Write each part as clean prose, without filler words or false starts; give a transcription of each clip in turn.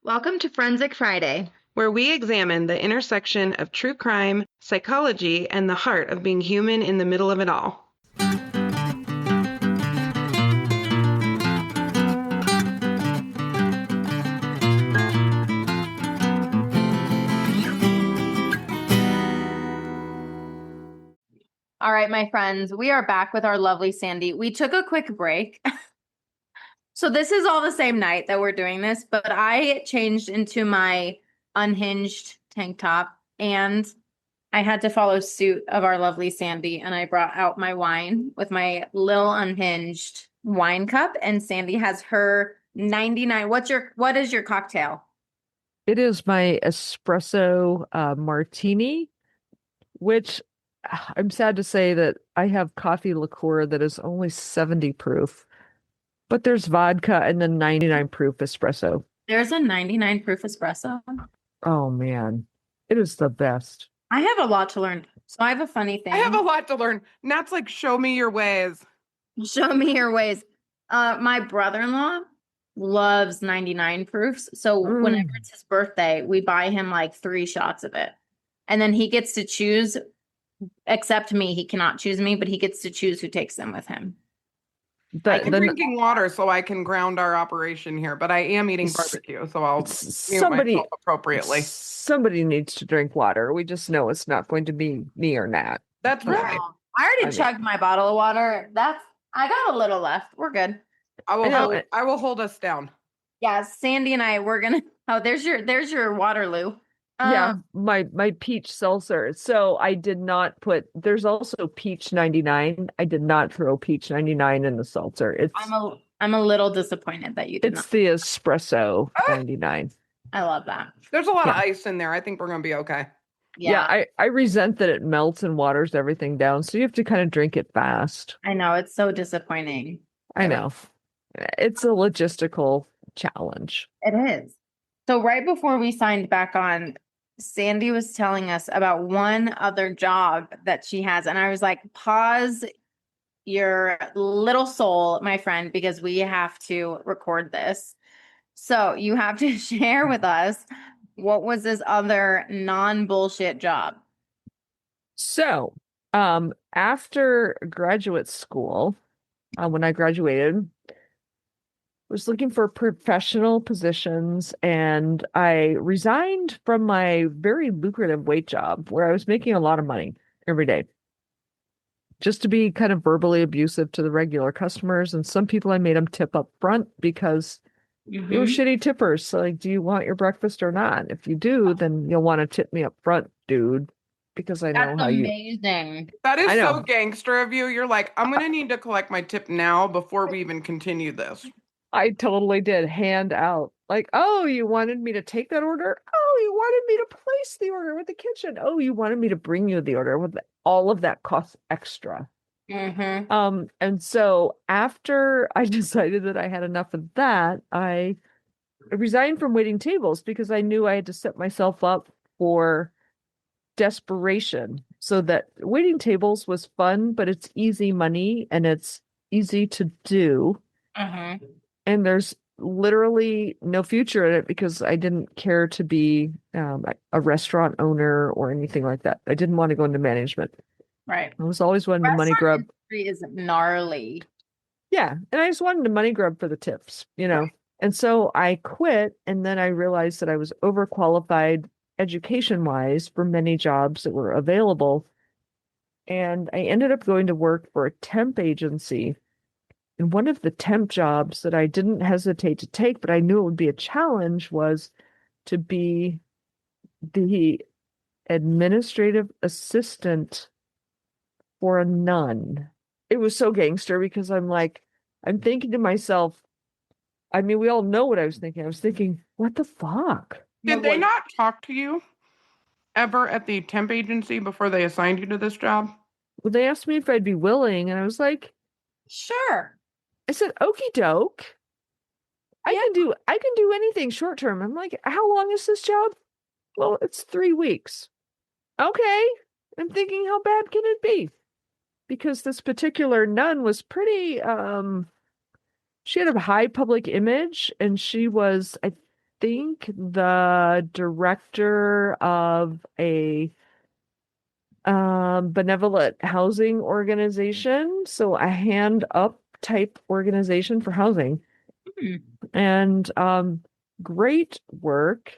Welcome to Forensic Friday. Where we examine the intersection of true crime, psychology, and the heart of being human in the middle of it all. All right, my friends, we are back with our lovely Sandie. We took a quick break. So this is all the same night that we're doing this, but I changed into my unhinged tank top and I had to follow suit of our lovely Sandie, and I brought out my wine with my little unhinged wine cup, and Sandie has her 99. What is your cocktail? It is my espresso martini, which I'm sad to say that I have coffee liqueur that is only 70 proof, but there's vodka and then 99 proof espresso. There's a 99 proof espresso. Oh man, it is the best. I have a lot to learn. So I have a funny thing. I have a lot to learn. Nat's like, show me your ways. Show me your ways. My brother-in-law loves 99 proofs. So whenever it's his birthday, we buy him like 3 shots of it. And then he gets to choose, except me. He cannot choose me, but he gets to choose who takes them with him. I'm drinking water so I can ground our operation here, but I am eating barbecue, so I'll mute myself appropriately. Somebody needs to drink water. We just know it's not going to be me or Nat. That's right. I already chugged my bottle of water. I got a little left. We're good. I will hold us down. Yeah, Sandie and I, we're gonna. Oh, there's your Waterloo. Yeah, my peach seltzer. So I did not put, there's also peach 99. I did not throw peach 99 in the seltzer. I'm a little disappointed that you did not. It's the espresso 99. I love that. There's a lot of ice in there. I think we're gonna be okay. Yeah, I resent that it melts and waters everything down. So you have to kind of drink it fast. I know, it's so disappointing. I know. It's a logistical challenge. It is. So right before we signed back on, Sandie was telling us about one other job that she has. And I was like, pause your little soul, my friend, because we have to record this. So you have to share with us, what was this other non-bullshit job? So, after graduate school, when I graduated, was looking for professional positions, and I resigned from my very lucrative wait job where I was making a lot of money every day, just to be kind of verbally abusive to the regular customers. And some people I made them tip up front because they were shitty tippers. So like, do you want your breakfast or not? If you do, then you'll want to tip me up front, dude, because I know how you. That's amazing. That is so gangster of you. You're like, I'm gonna need to collect my tip now before we even continue this. I totally did hand out. Like, oh, you wanted me to take that order? Oh, you wanted me to place the order with the kitchen. Oh, you wanted me to bring you the order with all of that costs extra. And so after I decided that I had enough of that, I resigned from waiting tables because I knew I had to set myself up for desperation. So that waiting tables was fun, but it's easy money and it's easy to do. And there's literally no future in it because I didn't care to be a restaurant owner or anything like that. I didn't want to go into management. Right. I was always wanting to money grub. Is gnarly. Yeah. And I just wanted to money grub for the tips, Right. And so I quit. And then I realized that I was overqualified education-wise for many jobs that were available. And I ended up going to work for a temp agency. And one of the temp jobs that I didn't hesitate to take, but I knew it would be a challenge, was to be the administrative assistant for a nun. It was so gangster because I'm thinking to myself, I mean, we all know what I was thinking. I was thinking, what the fuck? Did they not talk to you ever at the temp agency before they assigned you to this job? Well, they asked me if I'd be willing, and I was like, sure. I said, okie doke. I can do anything short term. I'm like, how long is this job? Well, it's 3 weeks. Okay. I'm thinking, how bad can it be? Because this particular nun was pretty, she had a high public image, and she was, think the director of a benevolent housing organization, so a hand up type organization for housing. And great work.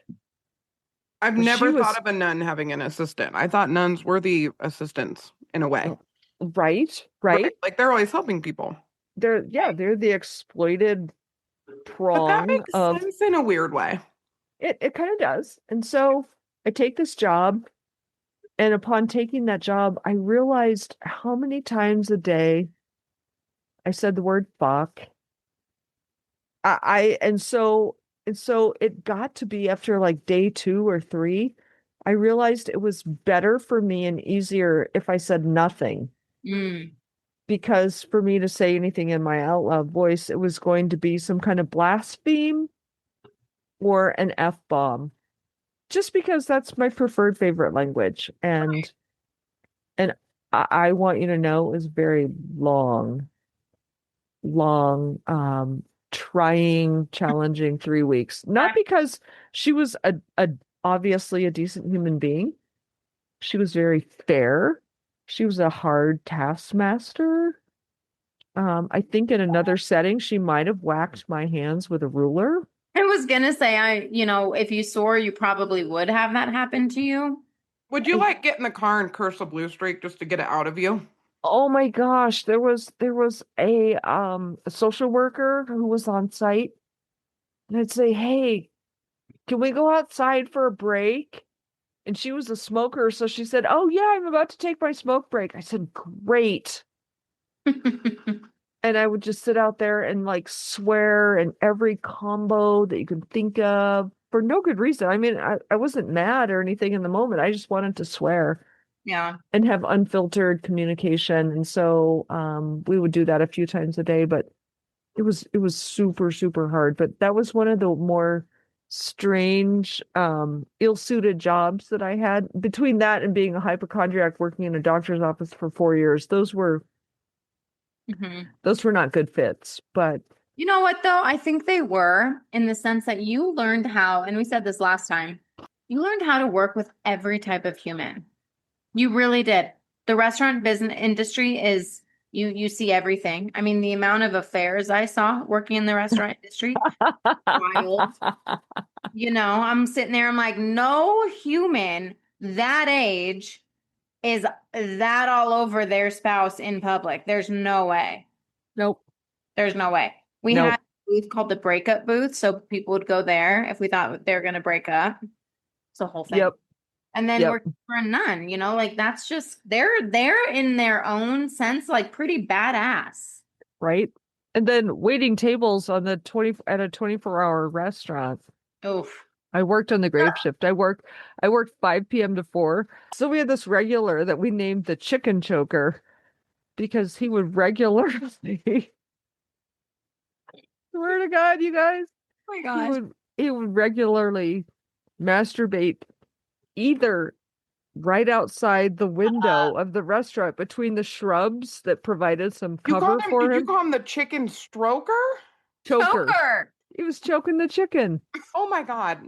I've never thought of a nun having an assistant. I thought nuns were the assistants in a way. Right. Like they're always helping people. They're the exploited prong. But that makes sense in a weird way. It kind of does. And so I take this job, and upon taking that job, I realized how many times a day I said the word fuck. And so it got to be after like day 2 or 3, I realized it was better for me and easier if I said nothing. Because for me to say anything in my out loud voice, it was going to be some kind of blaspheme or an F-bomb. Just because that's my preferred favorite language. And I want you to know it was very long, trying, challenging 3 weeks. Not because she was a obviously a decent human being. She was very fair. She was a hard taskmaster. I think in another setting, she might have whacked my hands with a ruler. I was gonna say, if you swore, you probably would have that happen to you. Would you like get in the car and curse a blue streak just to get it out of you? Oh my gosh, there was a social worker who was on site, and I'd say, "Hey, can we go outside for a break?" And she was a smoker, so she said, "Oh yeah, I'm about to take my smoke break." I said, "Great." And I would just sit out there and like swear in every combo that you can think of for no good reason. I mean, I wasn't mad or anything in the moment. I just wanted to swear. Yeah. And have unfiltered communication. And so we would do that a few times a day, but it was super, super hard. But that was one of the more strange, ill-suited jobs that I had. Between that and being a hypochondriac working in a doctor's office for 4 years, those were not good fits. But you know what, though? I think they were, in the sense that you learned how, and we said this last time, you learned how to work with every type of human. You really did. The restaurant business industry is, you see everything. I mean, the amount of affairs I saw working in the restaurant industry, wild. I'm sitting there, I'm like, no human that age is that all over their spouse in public. There's no way. Nope. There's no way. We had a booth called the breakup booth, so people would go there if we thought they were going to break up. It's a whole thing. Yep. And then we're for a nun, like that's just, they're in their own sense, like pretty badass. Right. And then waiting tables on the 24-hour restaurant. Oof. I worked on the grave shift. I worked 5 p.m. to 4. So we had this regular that we named the chicken choker because he would regularly swear to God, you guys. Oh my gosh. He would regularly masturbate either right outside the window of the restaurant between the shrubs that provided some cover for him. Did you call him the chicken stroker? Choker. He was choking the chicken. Oh my God.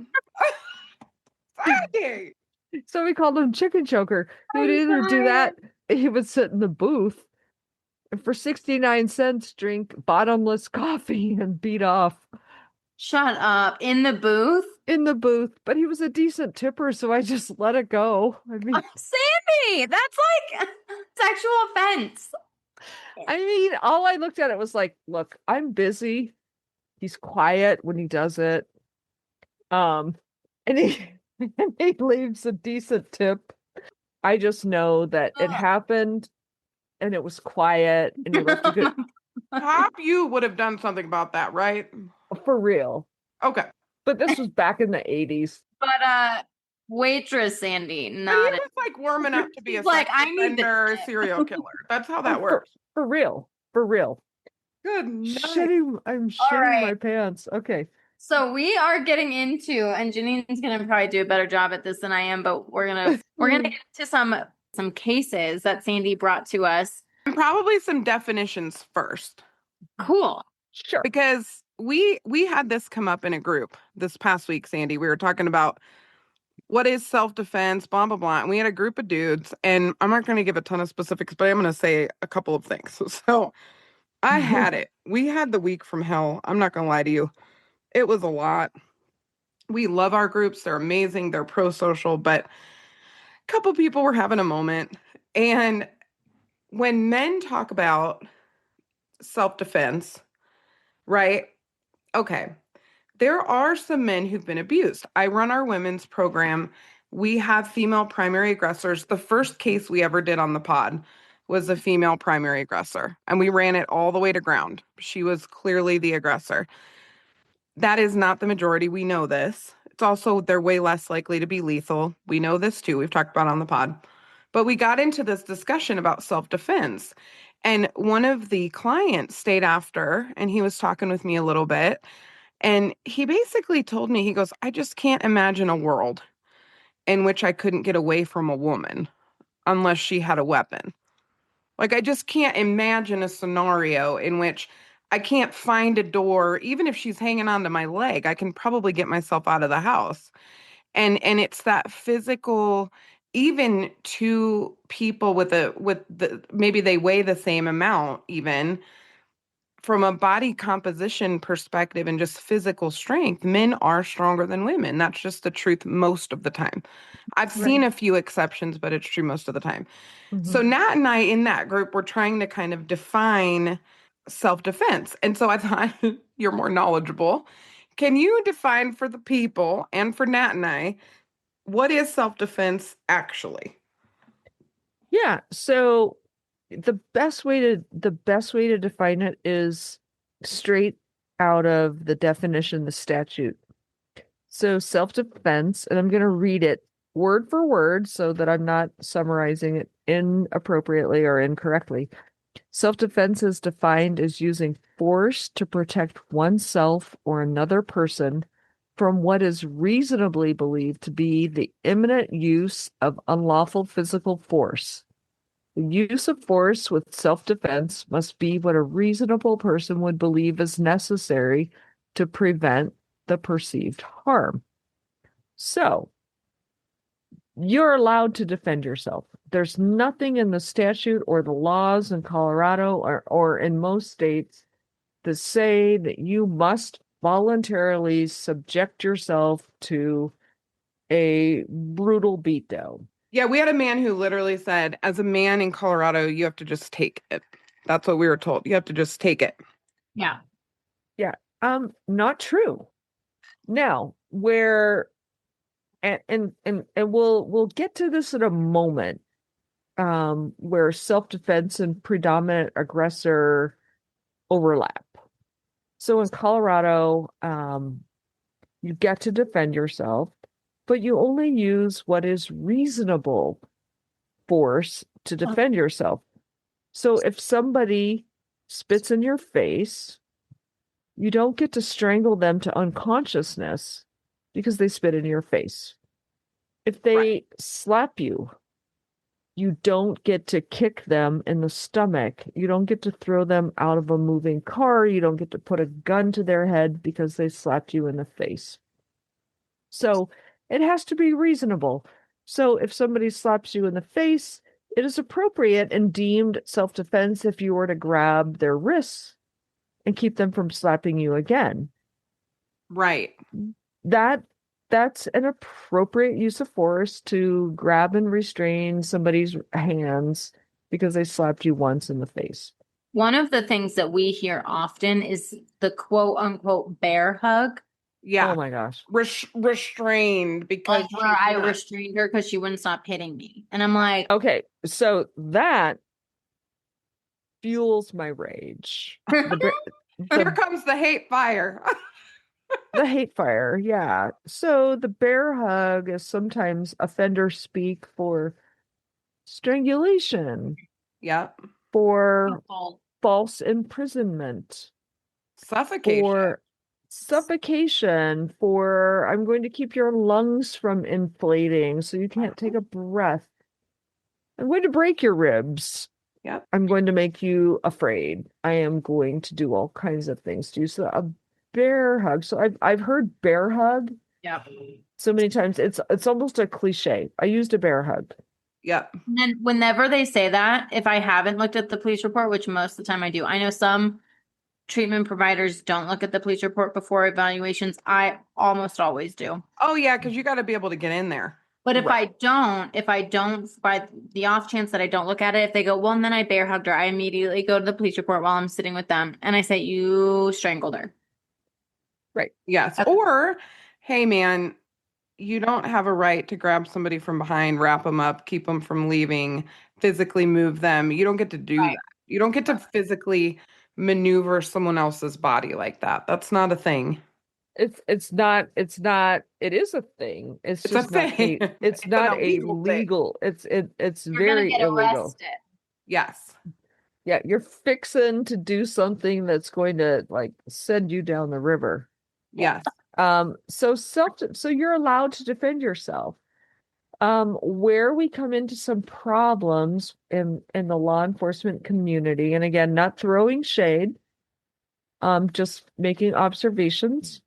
So we called him chicken choker. He would either do that, he would sit in the booth and for 69 cents drink bottomless coffee and beat off. Shut up. In the booth? In the booth, but he was a decent tipper, so I just let it go. I mean, Sandie, that's like sexual offense. I mean, all I looked at it was like, look, I'm busy. He's quiet when he does it. And he leaves a decent tip. I just know that it happened and it was quiet and he left a good. You would have done something about that, right? For real. Okay. But this was back in the 80s. But waitress Sandie, not he was like warming up to be a like, sex offender, serial killer. That's how that works. For real. Good night. I'm shitting my pants. Okay. So we are getting into, and Janine's gonna probably do a better job at this than I am, but we're gonna get into some cases that Sandie brought to us. And probably some definitions first. Cool. Sure. Because we had this come up in a group this past week, Sandie. We were talking about what is self-defense, blah, blah, blah. And we had a group of dudes, and I'm not going to give a ton of specifics, but I'm going to say a couple of things. So I had it. We had the week from hell. I'm not going to lie to you. It was a lot. We love our groups. They're amazing. They're pro-social, but a couple people were having a moment. And when men talk about self-defense, right? Okay. There are some men who've been abused. I run our women's program. We have female primary aggressors. The first case we ever did on the pod was a female primary aggressor, and we ran it all the way to ground. She was clearly the aggressor. That is not the majority. We know this. It's also, they're way less likely to be lethal. We know this too. We've talked about it on the pod. But we got into this discussion about self-defense. And one of the clients stayed after, and he was talking with me a little bit. And he basically told me, he goes, I just can't imagine a world in which I couldn't get away from a woman unless she had a weapon. Like, I just can't imagine a scenario in which I can't find a door. Even if she's hanging onto my leg, I can probably get myself out of the house. And it's that physical, even two people with the maybe they weigh the same amount, even from a body composition perspective and just physical strength, men are stronger than women. That's just the truth most of the time. I've seen a few exceptions, but it's true most of the time. So Nat and I in that group were trying to kind of define self-defense. And so I thought, you're more knowledgeable. Can you define for the people and for Nat and I, what is self-defense actually? Yeah. So the best way to define it is straight out of the definition, the statute. So self-defense, and I'm going to read it word for word so that I'm not summarizing it inappropriately or incorrectly. Self-defense is defined as using force to protect oneself or another person from what is reasonably believed to be the imminent use of unlawful physical force. The use of force with self-defense must be what a reasonable person would believe is necessary to prevent the perceived harm. So, you're allowed to defend yourself. There's nothing in the statute or the laws in Colorado or in most states that say that you must voluntarily subject yourself to a brutal beatdown. Yeah, we had a man who literally said, as a man in Colorado, you have to just take it. That's what we were told. You have to just take it. Yeah. Yeah. Not true. Now, where and we'll get to this in a moment, where self-defense and predominant aggressor overlap. So in Colorado, you get to defend yourself, but you only use what is reasonable force to defend yourself. So if somebody spits in your face, you don't get to strangle them to unconsciousness because they spit in your face. If they slap you, you don't get to kick them in the stomach. You don't get to throw them out of a moving car. You don't get to put a gun to their head because they slapped you in the face. So it has to be reasonable. So if somebody slaps you in the face, it is appropriate and deemed self-defense if you were to grab their wrists and keep them from slapping you again. Right. That's an appropriate use of force to grab and restrain somebody's hands because they slapped you once in the face. One of the things that we hear often is the quote unquote bear hug. Yeah. Oh my gosh. Restrained because like where I restrained her because she wouldn't stop hitting me. And I'm like, okay, so that fuels my rage. Here comes the hate fire. The hate fire, yeah. So the bear hug is sometimes offender speak for strangulation. Yep. For false imprisonment. Suffocation. For I'm going to keep your lungs from inflating so you can't take a breath. I'm going to break your ribs. Yep. I'm going to make you afraid. I am going to do all kinds of things to you. So bear hug. So I've heard bear hug Yep. so many times. It's almost a cliche. I used a bear hug. Yep. And then whenever they say that, if I haven't looked at the police report, which most of the time I do, I know some treatment providers don't look at the police report before evaluations. I almost always do. Oh yeah, because you got to be able to get in there. But if Right. I don't, by the off chance that I don't look at it, if they go, well, and then I bear hugged her, I immediately go to the police report while I'm sitting with them and I say, you strangled her. Right. Yes. Okay. Or, hey man, you don't have a right to grab somebody from behind, wrap them up, keep them from leaving, physically move them. You don't get to do Right. that. You don't get to physically maneuver someone else's body like that. That's not a thing. It's not it is a thing. It's It's a just not thing. it's It's an not a illegal thing. legal. It's You're gonna very get illegal. arrested. Yes. Yeah, you're fixing to do something that's going to like send you down the river. Yes. So you're allowed to defend yourself. Where we come into some problems in the law enforcement community, and again, not throwing shade, just making observations.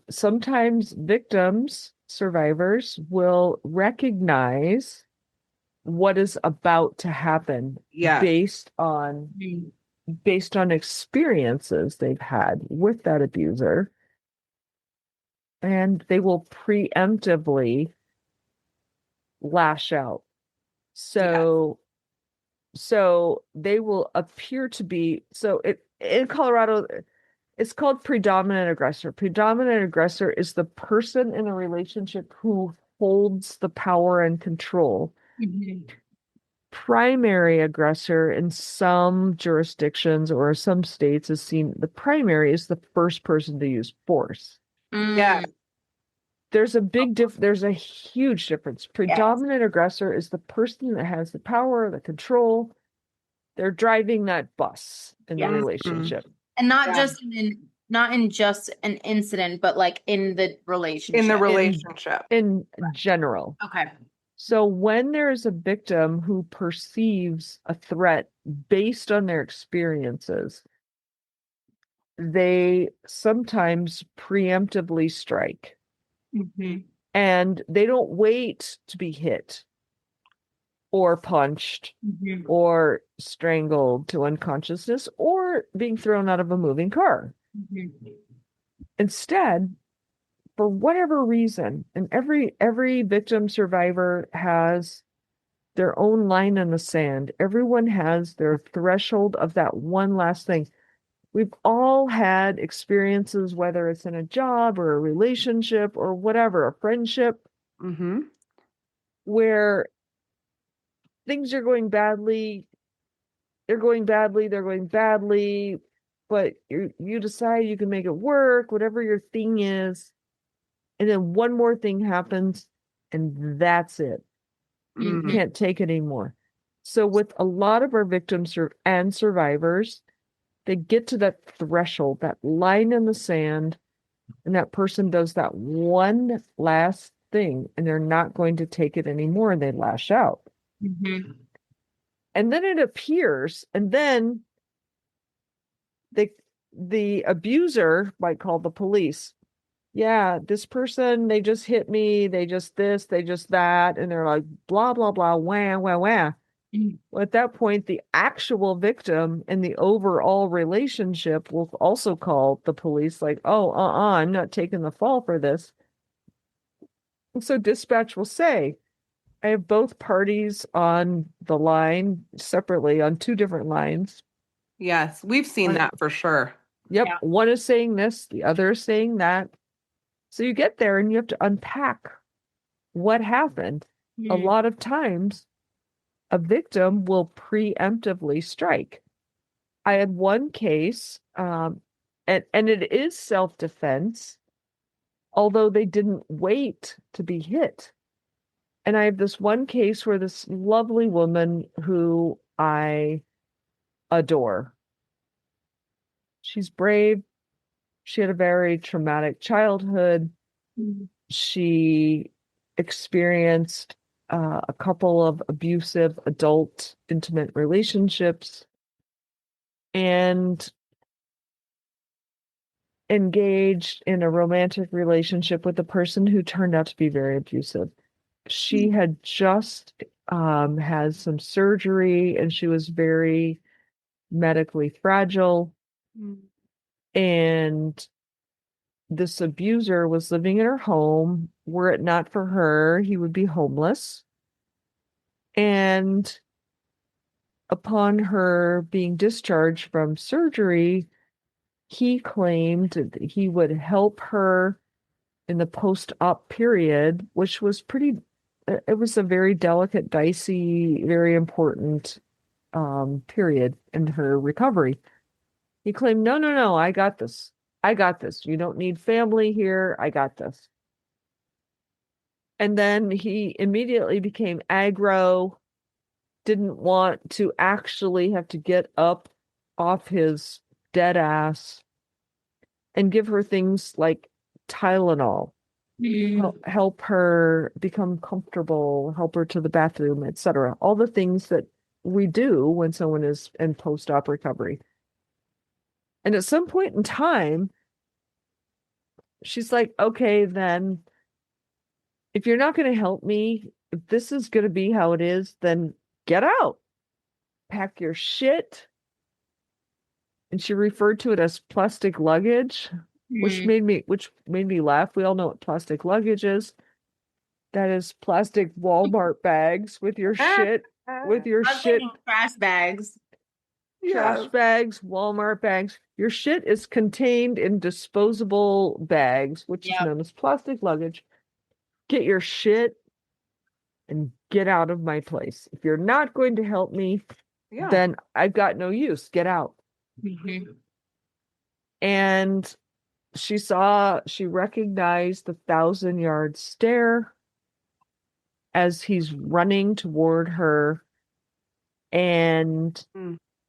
Sometimes victims, survivors will recognize what is about to happen Yes. based on experiences they've had with that abuser, and they will preemptively lash out. So they will appear to be in Colorado, it's called predominant aggressor. Predominant aggressor is the person in a relationship who holds the power and control. Mhm. Primary aggressor in some jurisdictions or some states is seen, the primary is the first person to use force. Yeah. There's a huge difference. Predominant aggressor is the person that has the power, the control. They're driving that bus in the Yes. relationship. And not Yeah. just not in just an incident, but like in the relationship. In the relationship. In general. Okay. So when there's a victim who perceives a threat based on their experiences, they sometimes preemptively strike. Mhm. And they don't wait to be hit or punched Mhm. or strangled to unconsciousness or being thrown out of a moving car. Mhm. Instead, for whatever reason, and every victim survivor has their own line in the sand. Everyone has their threshold of that one last thing. We've all had experiences, whether it's in a job or a relationship or whatever, a friendship, Mm-hmm. where things are going badly, they're going badly, but you decide you can make it work, whatever your thing is. And then one more thing happens, and that's it. You Mm-hmm. can't take it anymore. So with a lot of our victims and survivors, they get to that threshold, that line in the sand, and that person does that one last thing, and they're not going to take it anymore, and they lash out. Mhm. And then it appears, and then the abuser might call the police. Yeah, this person, they just hit me, they just this, they just that, and they're like, blah, blah, blah, wah, wah, wah. Mhm. Well, at that point, the actual victim in the overall relationship will also call the police, like, oh, I'm not taking the fall for this. And so dispatch will say, I have both parties on the line separately on two different lines. Yes. We've seen that for sure. Yep, Yeah. one is saying this, the other is saying that. So you get there and you have to unpack what happened. A Mhm. lot of times, a victim will preemptively strike. I had one case, and it is self-defense, although they didn't wait to be hit. And I have this one case where this lovely woman who I adore. She's brave. She had a very traumatic childhood. Mhm. She experienced a couple of abusive adult intimate relationships. And engaged in a romantic relationship with a person who turned out to be very abusive. She had just had some surgery and she was very medically fragile. And this abuser was living in her home. Were it not for her, he would be homeless. And upon her being discharged from surgery, he claimed that he would help her in the post-op period, which was it was a very delicate, dicey, very important period in her recovery. He claimed, no, no, no, I got this. I got this. You don't need family here. I got this. And then he immediately became aggro, didn't want to actually have to get up off his dead ass and give her things like Tylenol, help her become comfortable, help her to the bathroom, etc. All the things that we do when someone is in post-op recovery. And at some point in time, she's like, okay, then if you're not going to help me, if this is going to be how it is, then get out, pack your shit. And she referred to it as plastic luggage, which made me laugh. We all know what plastic luggage is. That is plastic Walmart bags with your shit, trash bags. Trash bags, Walmart bags. Your shit is contained in disposable bags, which is known as plastic luggage. Get your shit and get out of my place. If you're not going to help me, then I've got no use. Get out. And she recognized the 1,000-yard stare as he's running toward her. And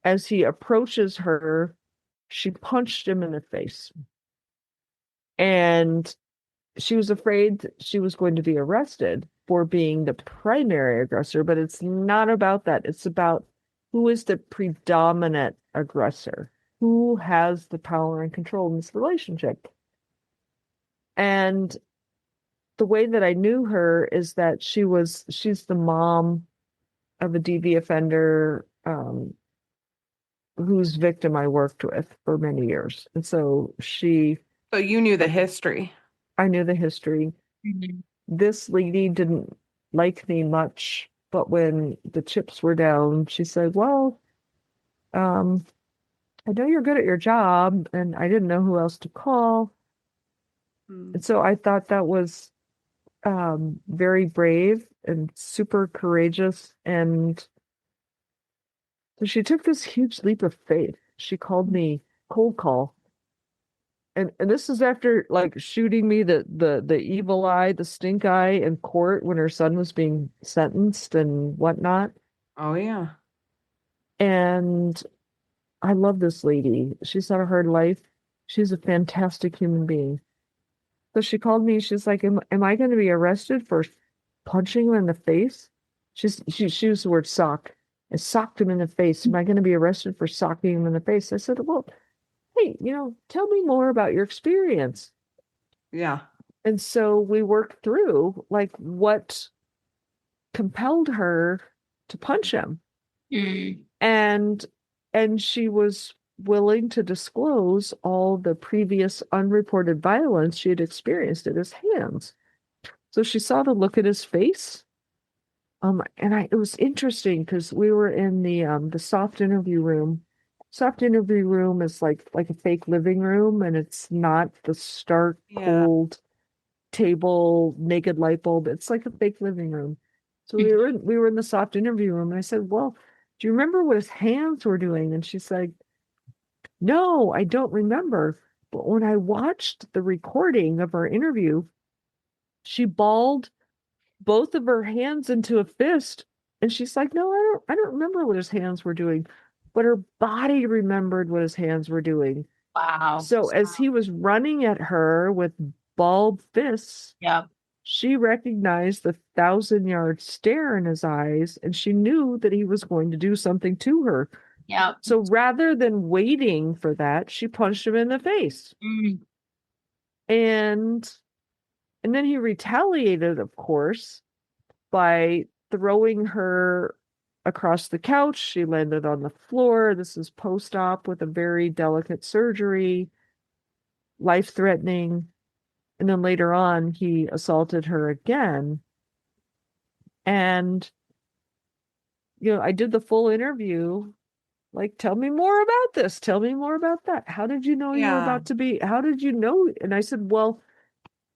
as he approaches her, she punched him in the face. And she was afraid that she was going to be arrested for being the primary aggressor, but it's not about that. It's about who is the predominant aggressor, who has the power and control in this relationship. And the way that I knew her is that she's the mom of a DV offender whose victim I worked with for many years. And so you knew the history. I knew the history. This lady didn't like me much, but when the chips were down, she said, well, I know you're good at your job, and I didn't know who else to call. And so I thought that was very brave and super courageous. And so she took this huge leap of faith. She called me cold call. And this is after like shooting me the evil eye, the stink eye in court when her son was being sentenced and whatnot. Oh yeah. And I love this lady. She's had a hard life. She's a fantastic human being. So she called me. She's like, am I going to be arrested for punching him in the face? She used the word sock. I socked him in the face. Am I going to be arrested for socking him in the face? I said, well, hey, tell me more about your experience. Yeah. And so we worked through like what compelled her to punch him. And she was willing to disclose all the previous unreported violence she had experienced at his hands. So she saw the look at his face. It was interesting because we were in the soft interview room. Soft interview room is like a fake living room, and it's not the stark, cold table, naked light bulb. It's like a fake living room. So we were in the soft interview room, and I said, well, do you remember what his hands were doing? And she's like, no, I don't remember. But when I watched the recording of our interview, she balled both of her hands into a fist. And she's like, no, I don't remember what his hands were doing. But her body remembered what his hands were doing. Wow. So as he was running at her with balled fists, she recognized the 1,000-yard stare in his eyes, and she knew that he was going to do something to her. So rather than waiting for that, she punched him in the face. And then he retaliated, of course, by throwing her across the couch. She landed on the floor. This is post-op with a very delicate surgery, life-threatening. And then later on, he assaulted her again. And, I did the full interview. Like, tell me more about this. Tell me more about that. How did you know you were Yeah. about to be? How did you know? And I said, well,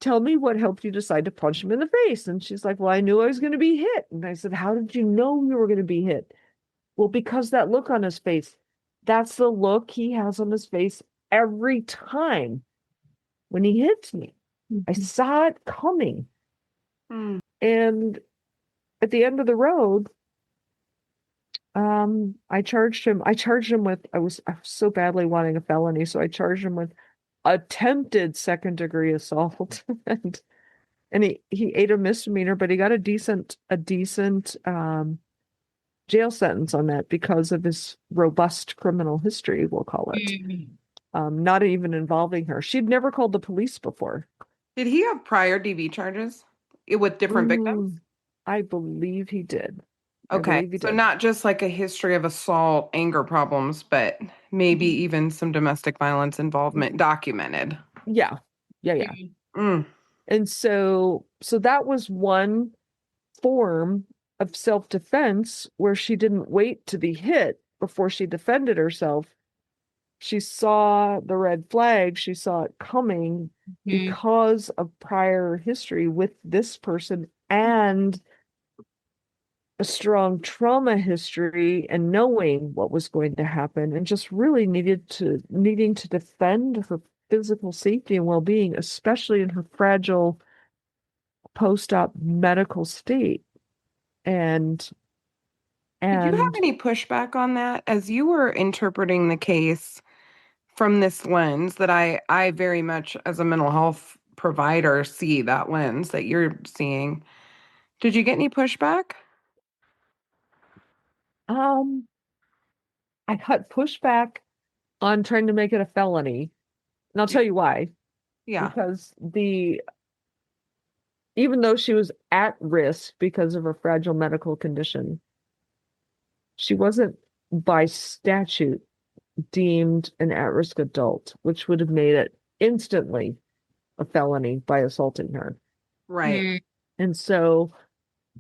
tell me what helped you decide to punch him in the face. And she's like, well, I knew I was going to be hit. And I said, how did you know you were going to be hit? Well, because that look on his face, that's the look he has on his face every time when he hits me. I saw it coming. Mm. And at the end of the road, I charged him with, I was so badly wanting a felony, so I charged him with attempted second degree assault. and he ate a misdemeanor, but he got a decent jail sentence on that because of his robust criminal history, we'll call it. Not even involving her. She'd never called the police before. Did he have prior DV charges with different victims? I believe he did. Okay, so not just like a history of assault, anger problems, but maybe even some domestic violence involvement documented. Yeah. Mm. And so that was one form of self-defense where she didn't wait to be hit before she defended herself. She saw the red flag, she saw it coming because of prior history with this person and a strong trauma history and knowing what was going to happen, and just really needing to defend her physical safety and well-being, especially in her fragile post-op medical state. And Did you have any pushback on that as you were interpreting the case from this lens that I very much as a mental health provider see that lens that you're seeing? Did you get any pushback? I got pushback on trying to make it a felony. And I'll tell you why. Yeah. Because even though she was at risk because of her fragile medical condition, she wasn't by statute deemed an at-risk adult, which would have made it instantly a felony by assaulting her. Right. And so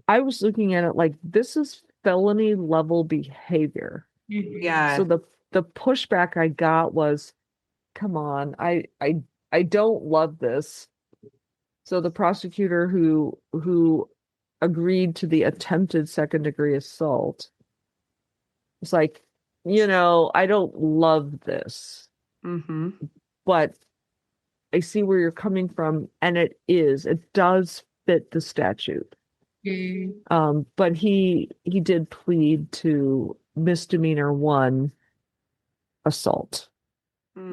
I was looking at it like, this is felony level behavior. Yeah. So the pushback I got was, come on, I don't love this. So the prosecutor who agreed to the attempted second degree assault was like, I don't love this, but I see where you're coming from, and it does fit the statute. But he did plead to misdemeanor 1 assault.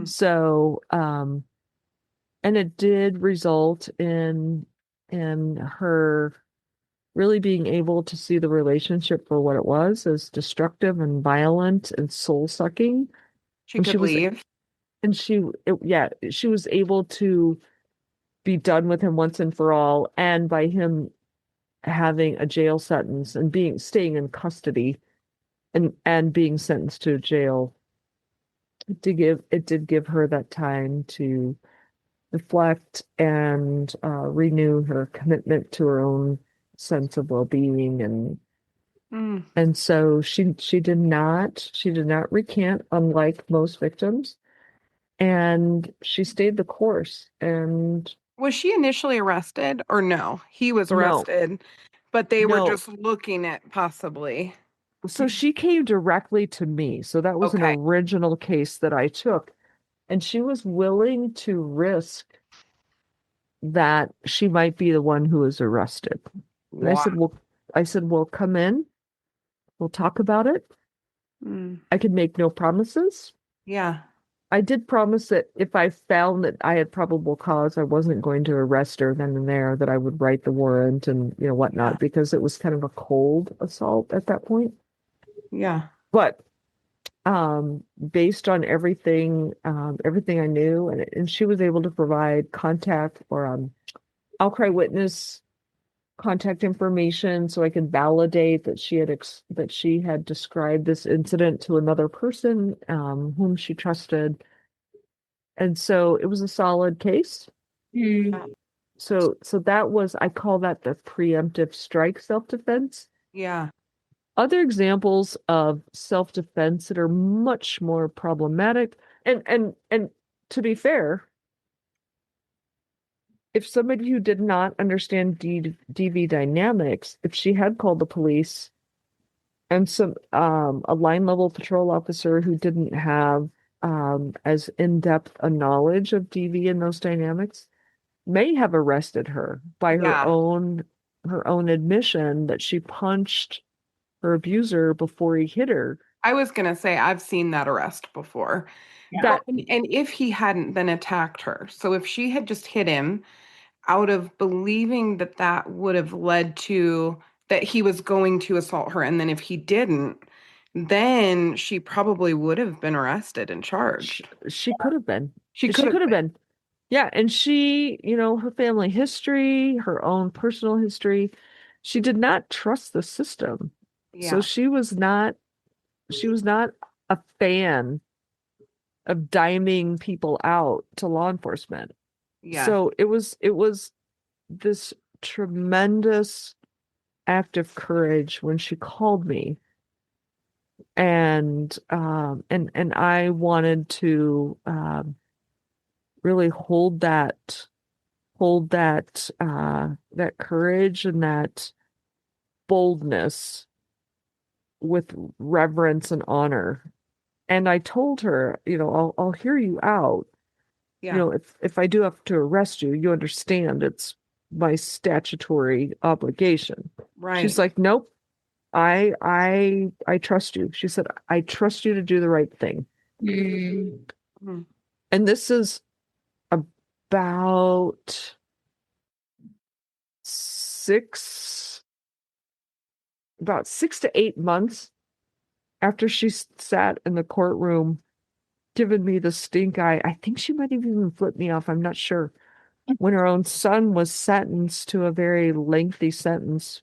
So, and it did result in her really being able to see the relationship for what it was, as destructive and violent and soul-sucking. She could leave. And she was able to be done with him once and for all, and by him having a jail sentence and staying in custody and being sentenced to jail, it did give her that time to reflect and renew her commitment to her own sense of well-being, and so she did not recant, unlike most victims, and she stayed the course. And was she initially arrested, or no? He was arrested, but they were just looking at possibly. So she came directly to me. So that was an original case that I took, and she was willing to risk that she might be the one who was arrested. And I said, well, come in. We'll talk about it. I could make no promises. Yeah. I did promise that if I found that I had probable cause, I wasn't going to arrest her then and there, that I would write the warrant and, whatnot, because it was kind of a cold assault at that point. Yeah. But based on everything I knew, and she was able to provide contact or outcry witness contact information so I could validate that that she had described this incident to another person whom she trusted. And so it was a solid case. Mm. So that was, I call that the preemptive strike self-defense. Yeah. Other examples of self-defense that are much more problematic, and to be fair, if somebody who did not understand DV dynamics, if she had called the police and some a line level patrol officer who didn't have as in-depth a knowledge of DV and those dynamics may have arrested her by Yeah. her own admission that she punched her abuser before he hit her. I was going to say, I've seen that arrest before. That And if he hadn't then attacked her, so if she had just hit him out of believing that that would have led to that he was going to assault her, and then if he didn't, then she probably would have been arrested and charged. she could have been. She She could could have have been. been. Yeah, and she, her family history, her own personal history, she did not trust the system. So Yeah. she was not a fan of diming people out to law enforcement. Yeah. So it was this tremendous act of courage when she called me, and I wanted to really that courage and that boldness with reverence and honor. And I told her, I'll hear you out. Yeah. If I do have to arrest you, you understand it's my statutory obligation. Right. She's like, nope, I trust you. She said, I trust you to do the right thing. Mm. Mhm. And this is about six about 6 to 8 months after she sat in the courtroom giving me the stink eye. I think she might have even flipped me off. I'm not sure. When her own son was sentenced to a very lengthy sentence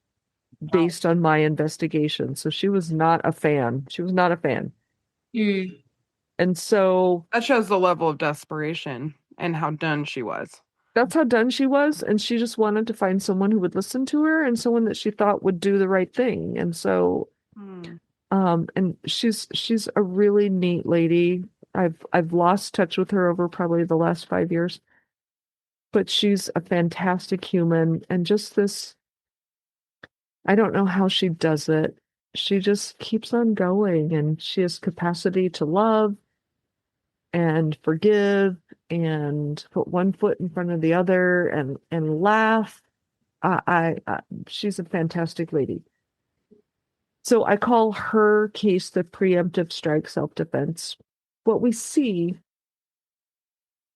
based on my investigation. So she was not a fan. She was not a fan. Mm. And so That shows the level of desperation and how done she was. that's how done she was. And she just wanted to find someone who would listen to her and someone that she thought would do the right thing. And so, Hmm. and she's a really neat lady. I've lost touch with her over probably the last 5 years, but she's a fantastic human and just this, I don't know how she does it. She just keeps on going and she has capacity to love and forgive and put one foot in front of the other and laugh. She's a fantastic lady. So I call her case the preemptive strike self-defense. What we see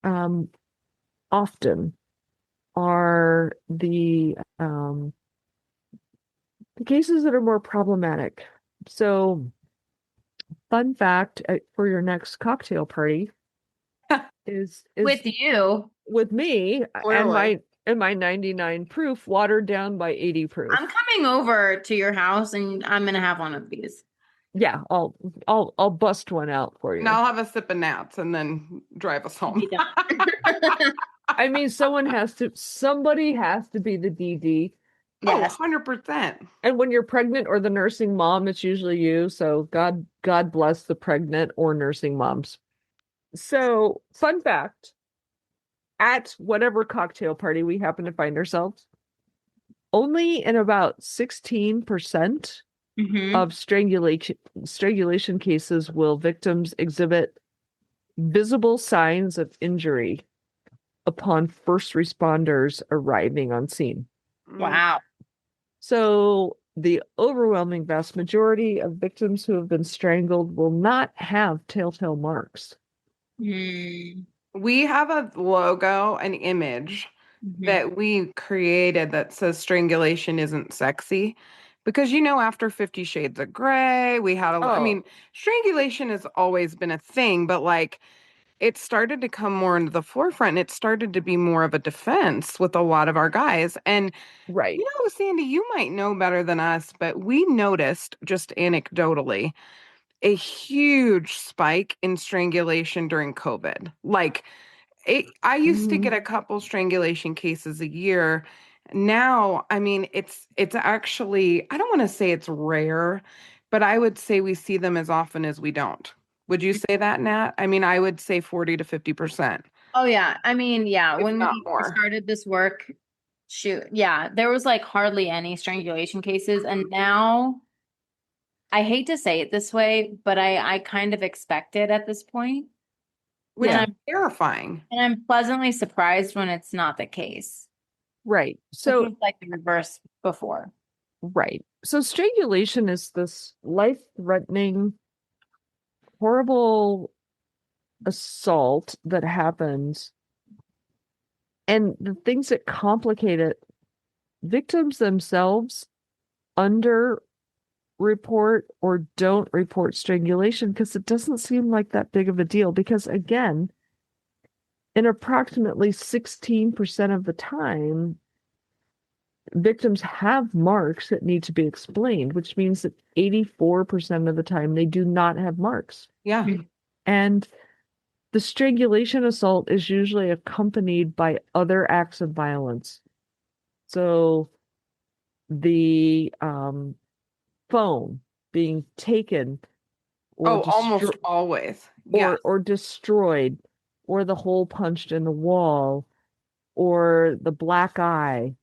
often are the cases that are more problematic. So, fun fact for your next cocktail party is With you, with me and Clearly. my 99 proof watered down by 80 proof. I'm coming over to your house and I'm gonna have one of these. Yeah, I'll bust one out for you. And I'll have a sip of Nats and then drive us home. I mean, somebody has to be the DD. Yes. 100%. And when you're pregnant or the nursing mom, it's usually you. So God bless the pregnant or nursing moms. So, fun fact, at whatever cocktail party we happen to find ourselves, only in about 16% Mm-hmm. of strangulation cases will victims exhibit visible signs of injury upon first responders arriving on scene. Wow. So the overwhelming vast majority of victims who have been strangled will not have telltale marks. Mm. We have a logo, an image Mhm. that we created that says strangulation isn't sexy Because after 50 Shades of Grey, we had I Oh, mean, strangulation has always been a thing, but like it started to come more into the forefront and it started to be more of a defense with a lot of our guys. And right. Sandy, you might know better than us, but we noticed just anecdotally a huge spike in strangulation during COVID. Like I used to Mhm. get a couple strangulation cases a year. Now, I mean, it's actually, I don't want to say it's rare, but I would say we see them as often as we don't. Would you say that, Nat? I mean, I would say 40 to 50%, Oh yeah. I mean, yeah, if when not we more. started this work, shoot, yeah, there was like hardly any strangulation cases. And now I hate to say it this way, but I kind of expect it at this point. Which And is Yeah, terrifying. I'm pleasantly surprised when it's not the case. right. Which So, was like the reverse before. right. So strangulation is this life-threatening, horrible assault that happens. And the things that complicate it, victims themselves under report or don't report strangulation because it doesn't seem like that big of a deal. Because again, in approximately 16% of the time, victims have marks that need to be explained, which means that 84% of the time they do not have marks. Yeah. And the strangulation assault is usually accompanied by other acts of violence. So the phone being taken or Oh, almost always. Yes. or destroyed, or the hole punched in the wall, or the black eye,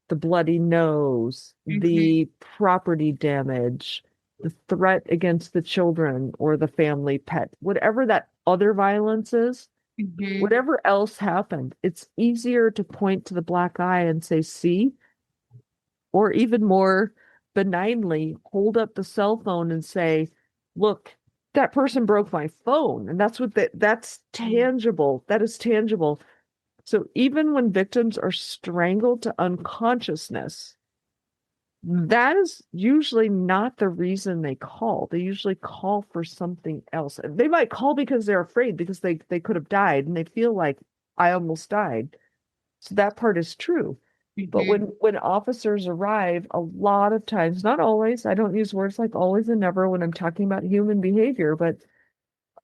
the bloody nose, Mhm. the property damage, the threat against the children or the family pet, whatever that other violence is, Mhm. whatever else happened, it's easier to point to the black eye and say, see, or even more benignly, hold up the cell phone and say, look, that person broke my phone. And that's tangible. That is tangible. So even when victims are strangled to unconsciousness, that is usually not the reason they call. They usually call for something else. They might call because they're afraid because they could have died and they feel like I almost died. So that part is true. But Mhm. when officers arrive, a lot of times, not always, I don't use words like always and never when I'm talking about human behavior, but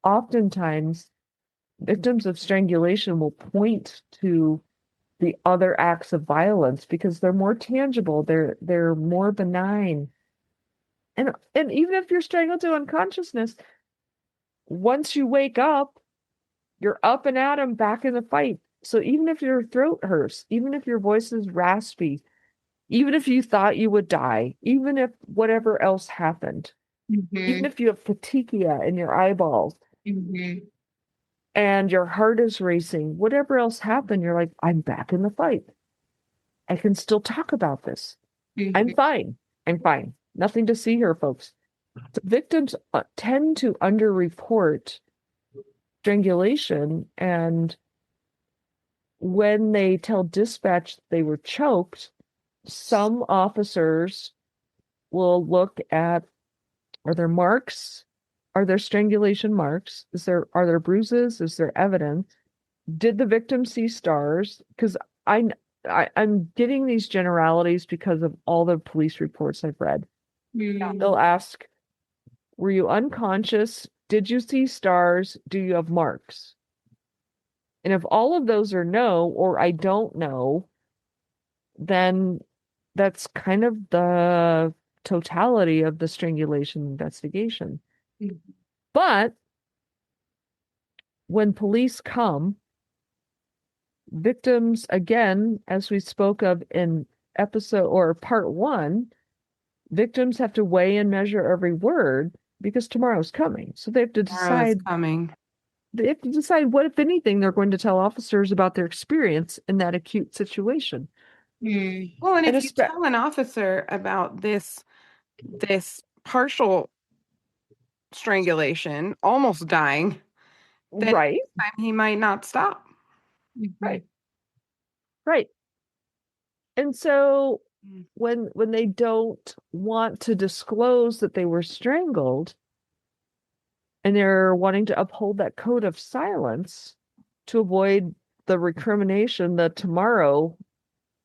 oftentimes victims of strangulation will point to the other acts of violence because they're more tangible, they're more benign. And even if you're strangled to unconsciousness, once you wake up, you're up and at 'em back in the fight. So even if your throat hurts, even if your voice is raspy, even if you thought you would die, even if whatever else happened, even Mhm. if you have petechia in your eyeballs Mhm. and your heart is racing, whatever else happened, you're like, I'm back in the fight. I can still talk about this. I'm Mhm. fine. I'm fine. Nothing to see here, folks. The victims tend to underreport strangulation, and when they tell dispatch they were choked, some officers will look at, are there marks? Are there strangulation marks? Are there bruises? Is there evidence? Did the victim see stars? Because I, I'm getting these generalities because of all the police reports I've read. Mhm. They'll ask, were you unconscious? Did you see stars? Do you have marks? And if all of those are no, or I don't know, then that's kind of the totality of the strangulation investigation. Mhm. But when police come, victims, again, as we spoke of in episode or part one, victims have to weigh and measure every word because tomorrow's coming. So Tomorrow is coming. they have to decide what, if anything, they're going to tell officers about their experience in that acute situation. Mhm. Well, and And if you tell an officer about this partial strangulation, almost dying, then right, next time he might not stop. Mhm. right, right. And so Mm. when they don't want to disclose that they were strangled and they're wanting to uphold that code of silence to avoid the recrimination, the tomorrow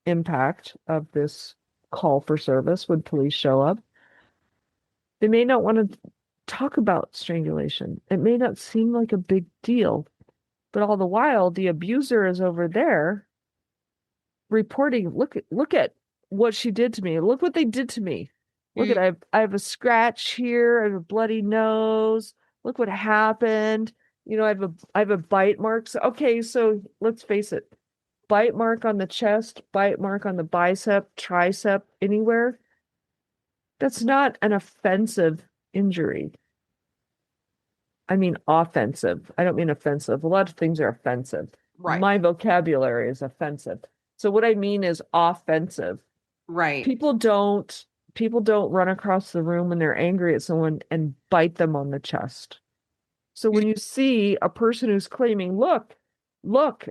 impact of this call for service when police show up. They may not want to talk about strangulation. It may not seem like a big deal, but all the while, the abuser is over there reporting, look at what she did to me. Look what they did to me. Look at I have a scratch here, I have a bloody nose. Look what happened. I have a bite mark. So, okay, so let's face it. Bite mark on the chest, bite mark on the bicep, tricep, anywhere. That's not an offensive injury. I mean offensive. I don't mean offensive. A lot of things are offensive. Right. My vocabulary is offensive. So what I mean is offensive. Right. People don't run across the room when they're angry at someone and bite them on the chest. So when you see a person who's claiming, look,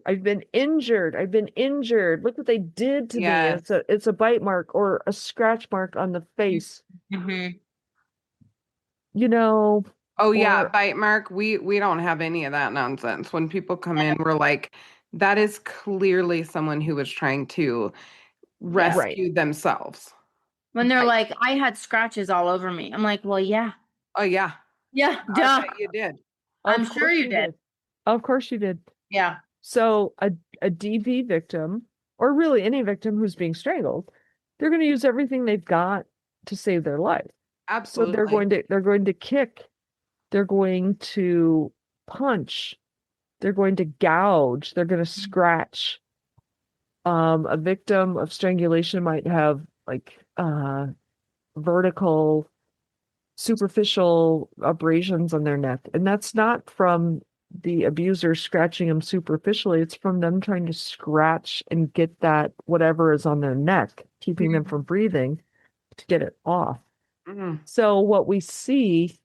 I've been injured. Look what they did to me. Yes. It's a bite mark or a scratch mark on the face. Mhm. Oh yeah, Or bite mark. We don't have any of that nonsense. When people come in, we're like, that is clearly someone who was trying to right. rescue themselves. When they're Right. like, I had scratches all over me. I'm like, well, yeah. Oh yeah, Yeah, I duh. bet you did. I'm Of sure course you did. Of course you did. Yeah. So a DV victim, or really any victim who's being strangled, they're going to use everything they've got to save their life. So Absolutely. they're going to kick, they're going to punch, they're going to gouge, they're going to scratch. A victim of strangulation might have like vertical, superficial abrasions on their neck, and that's not from the abuser scratching them superficially. It's from them trying to scratch and get that whatever is on their neck, keeping them from breathing, to get it off. Mhm. So what we see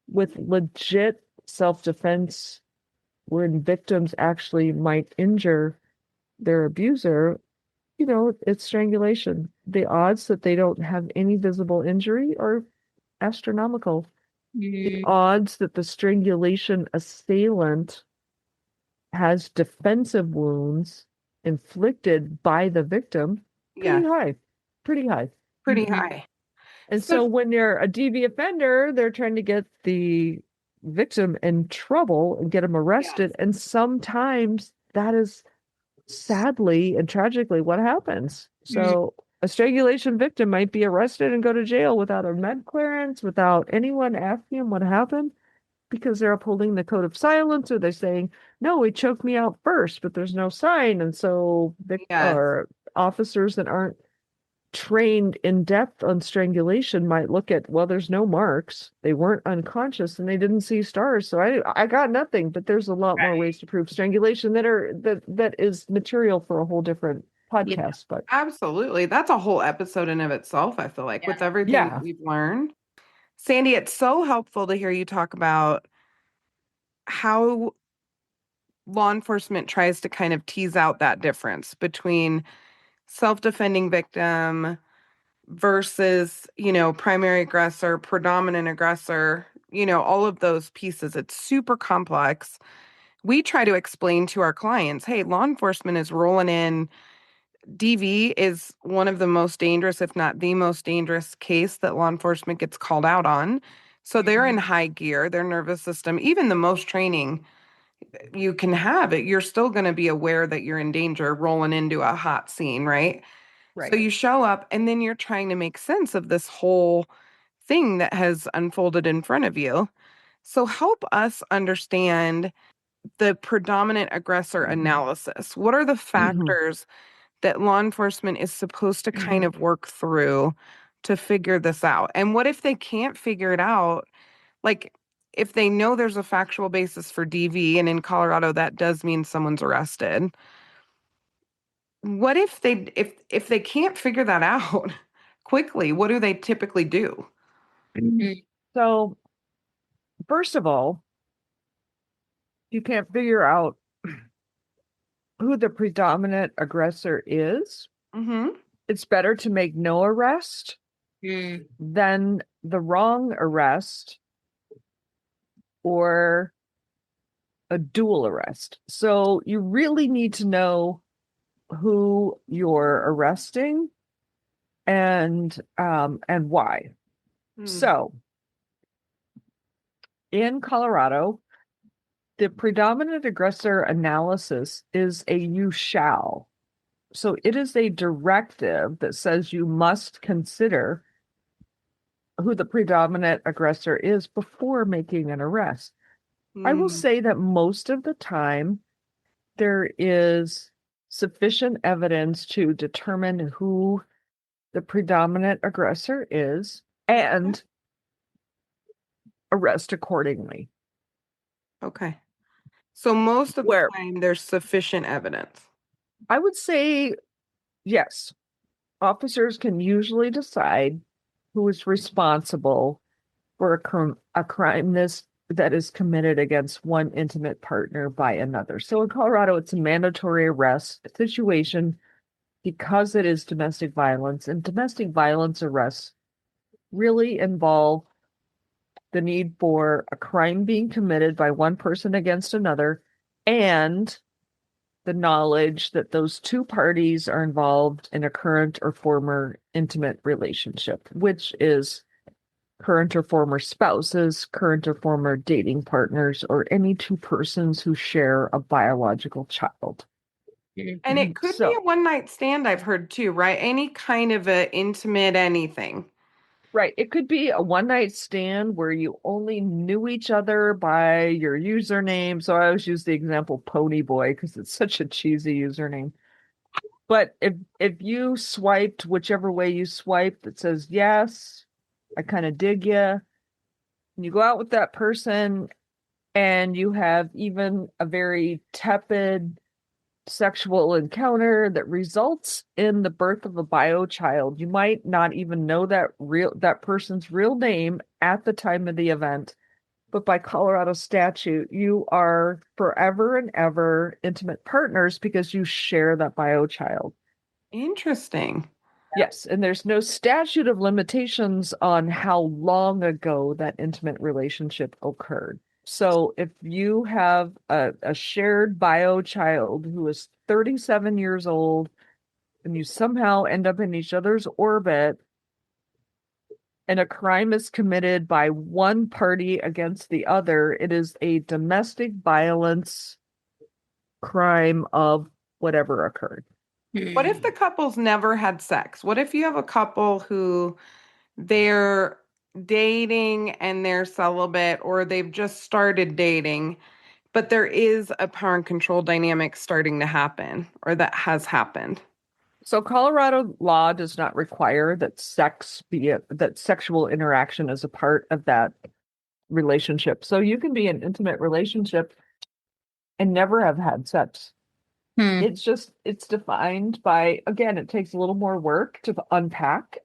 with legit self-defense, when victims actually might injure their abuser, it's strangulation. The odds that they don't have any visible injury are astronomical. The odds that the strangulation assailant has defensive wounds inflicted by the victim, pretty Yeah, high, pretty high. pretty high. And So so when you're a DV offender, they're trying to get the victim in trouble and get them arrested. And sometimes that is sadly and tragically what happens. So a strangulation victim might be arrested and go to jail without a med clearance, without anyone asking them what happened, because they're upholding the code of silence, or they're saying, no, he choked me out first, but there's no sign. And so yes, or officers that aren't trained in depth on strangulation might look at, well, there's no marks. They weren't unconscious and they didn't see stars. So I got nothing, but there's a lot more ways to prove strangulation that is material for a whole different podcast. But absolutely. That's a whole episode in of itself, I feel like, with everything yeah, that we've learned. Sandie, it's so helpful to hear you talk about how law enforcement tries to kind of tease out that difference between self-defending victim versus, primary aggressor, predominant aggressor, all of those pieces. It's super complex. We try to explain to our clients, hey, law enforcement is rolling in. DV is one of the most dangerous, if not the most dangerous case that law enforcement gets called out on. So they're in high gear, their nervous system, even the most training you can have it, you're still going to be aware that you're in danger rolling into a hot scene, right? So you show up and then you're trying to make sense of this whole thing that has unfolded in front of you. So help us understand the predominant aggressor analysis. What are the factors that law enforcement is supposed to kind of work through to figure this out? And what if they can't figure it out? Like, if they know there's a factual basis for DV, and in Colorado that does mean someone's arrested. What if they can't figure that out quickly? What do they typically do? So first of all, you can't figure out who the predominant aggressor is. Mm-hmm. it's better to make no arrest than the wrong arrest or a dual arrest. So you really need to know who you're arresting and why. So in Colorado, the predominant aggressor analysis is a you shall. So it is a directive that says you must consider who the predominant aggressor is before making an arrest. I will say that most of the time there is sufficient evidence to determine who the predominant aggressor is and arrest accordingly. Okay. So most of Where- the time there's sufficient evidence. I would say yes. Officers can usually decide who is responsible for a crime that is committed against one intimate partner by another. So in Colorado, it's a mandatory arrest situation because it is domestic violence, and domestic violence arrests really involve the need for a crime being committed by one person against another and the knowledge that those two parties are involved in a current or former intimate relationship, which is current or former spouses, current or former dating partners, or any two persons who share a biological child. And it could be a one-night stand, I've heard too, right? Any kind of a intimate anything. Right. It could be a one-night stand where you only knew each other by your username. So I always use the example Pony Boy because it's such a cheesy username. But if you swiped whichever way you swiped that says yes, I kind of dig you, and you go out with that person and you have even a very tepid sexual encounter that results in the birth of a bio child, you might not even know that person's real name at the time of the event, but by Colorado statute you are forever and ever intimate partners because you share that bio child. Interesting. Yes, and there's no statute of limitations on how long ago that intimate relationship occurred. So if you have a shared bio child who is 37 years old and you somehow end up in each other's orbit and a crime is committed by one party against the other, it is a domestic violence crime of whatever occurred. What if the couple's never had sex? What if you have a couple who they're dating and they're celibate, or they've just started dating, but there is a power and control dynamic starting to happen, or that has happened? So Colorado law does not require that that sexual interaction is a part of that relationship. So you can be in an intimate relationship and never have had sex. It's defined by, again, it takes a little more work to unpack.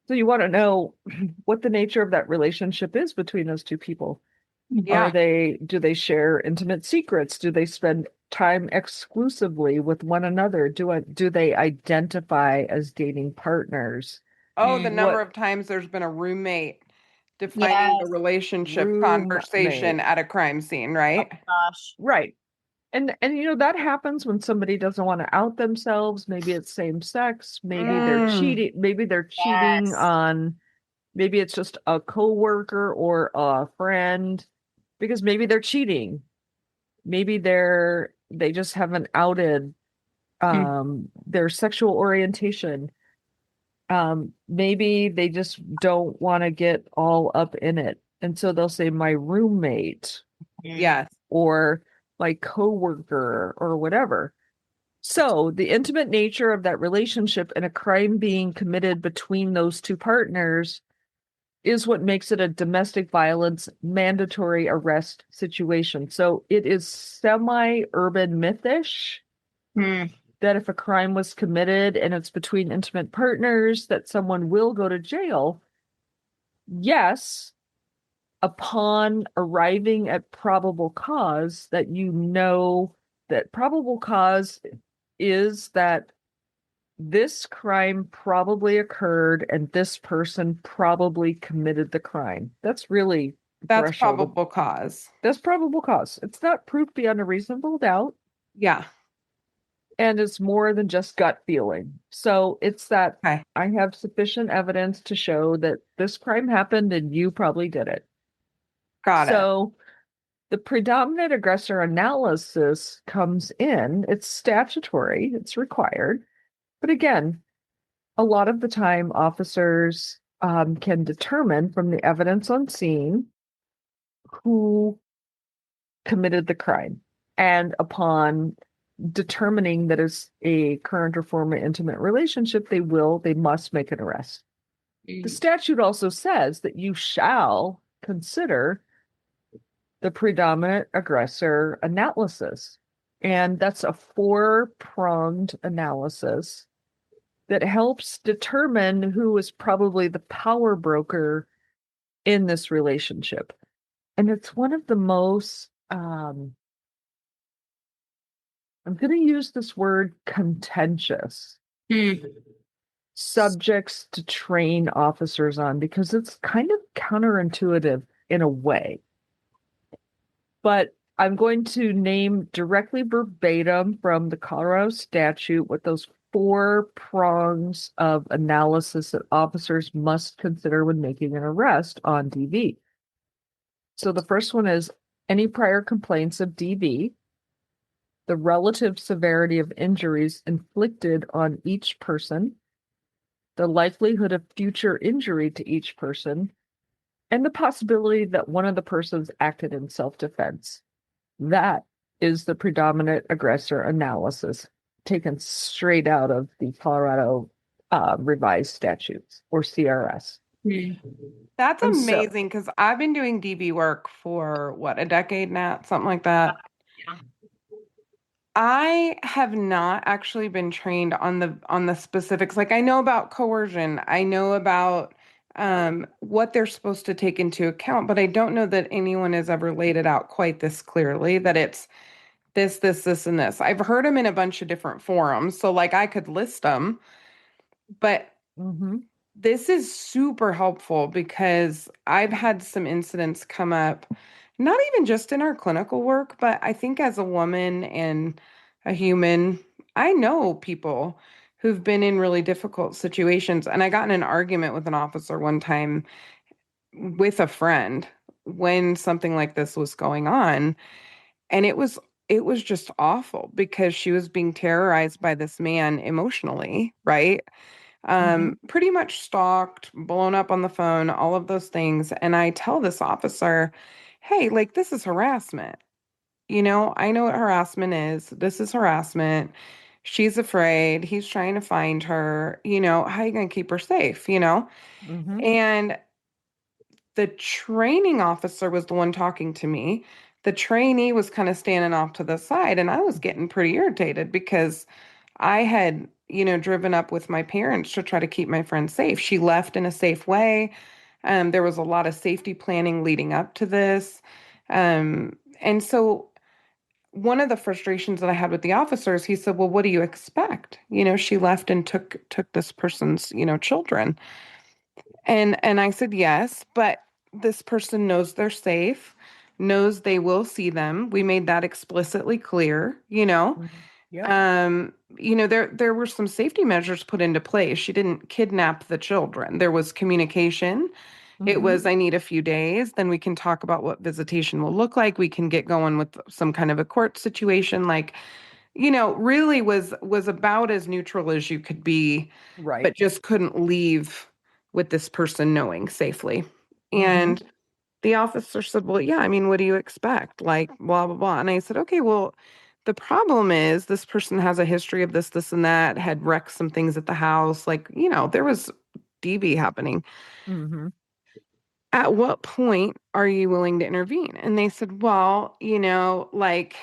So you want to know what the nature of that relationship is between those two people. Yeah. Do they share intimate secrets? Do they spend time exclusively with one another? Do they identify as dating partners? Oh, the number of times there's been a roommate defining the relationship conversation at a crime scene, right? Oh gosh. Right. And that happens when somebody doesn't want to out themselves. Maybe it's same sex. Maybe they're cheating. Maybe they're cheating on. Maybe it's just a coworker or a friend, because maybe they're cheating. Maybe they just haven't outed their sexual orientation. Maybe they just don't want to get all up in it, and so they'll say my roommate, Yes, or my coworker, or whatever. So the intimate nature of that relationship and a crime being committed between those two partners is what makes it a domestic violence mandatory arrest situation. So it is semi-urban mythish that if a crime was committed and it's between intimate partners, that someone will go to jail. Yes, upon arriving at probable cause, that that probable cause is that this crime probably occurred and this person probably committed the crime. That's really the That's threshold of probable cause. that's probable cause. It's not proof beyond a reasonable doubt, Yeah. and it's more than just gut feeling. So it's that Okay. I have sufficient evidence to show that this crime happened and you probably did it. Got it. So the predominant aggressor analysis comes in. It's statutory, it's required. But again, a lot of the time, officers can determine from the evidence on scene who committed the crime. And upon determining that it's a current or former intimate relationship, they must make an arrest. The statute also says that you shall consider the predominant aggressor analysis. And that's a four-pronged analysis that helps determine who is probably the power broker in this relationship. And it's one of the most, I'm going to use this word contentious subjects to train officers on because it's kind of counterintuitive in a way. But I'm going to name directly verbatim from the Colorado statute what those four prongs of analysis that officers must consider when making an arrest on DV. So the first one is any prior complaints of DV, the relative severity of injuries inflicted on each person, the likelihood of future injury to each person, and the possibility that one of the persons acted in self-defense. That is the predominant aggressor analysis taken straight out of the Colorado revised statutes or CRS. That's And so, amazing because I've been doing DB work for what, a decade now, something like that. Yeah. I have not actually been trained on the specifics. Like I know about coercion, I know about what they're supposed to take into account, but I don't know that anyone has ever laid it out quite this clearly that it's this, and this. I've heard them in a bunch of different forums, so like I could list them, but mhm, this is super helpful because I've had some incidents come up, not even just in our clinical work, but I think as a woman and a human, I know people who've been in really difficult situations. And I got in an argument with an officer one time with a friend when something like this was going on. And it was just awful because she was being terrorized by this man emotionally, right? mhm, Pretty much stalked, blown up on the phone, all of those things. And I tell this officer, hey, like this is harassment. I know what harassment is. This is harassment. She's afraid. He's trying to find her. How are you going to keep her safe? mhm, And the training officer was the one talking to me. The trainee was kind of standing off to the side, and I was getting pretty irritated because I had, driven up with my parents to try to keep my friend safe. She left in a safe way. There was a lot of safety planning leading up to this. And so one of the frustrations that I had with the officers, he said, "Well, what do you expect? She left and took this person's, children." And I said, "Yes, but this person knows they're safe, knows they will see them. We made that explicitly clear, you know." mhm. Yep. There were some safety measures put into place. She didn't kidnap the children. There was communication. It Mhm, was, I need a few days, then we can talk about what visitation will look like. We can get going with some kind of a court situation. Like, really was about as neutral as you could be, right. but just couldn't leave with this person knowing safely. Mhm, And the officer said, "Well, yeah, I mean, what do you expect? Like, blah, blah, blah." And I said, "Okay, well, the problem is this person has a history of this, and that, had wrecked some things at the house. Like, there was DV happening. mhm, At what point are you willing to intervene?" And they said, "Well, like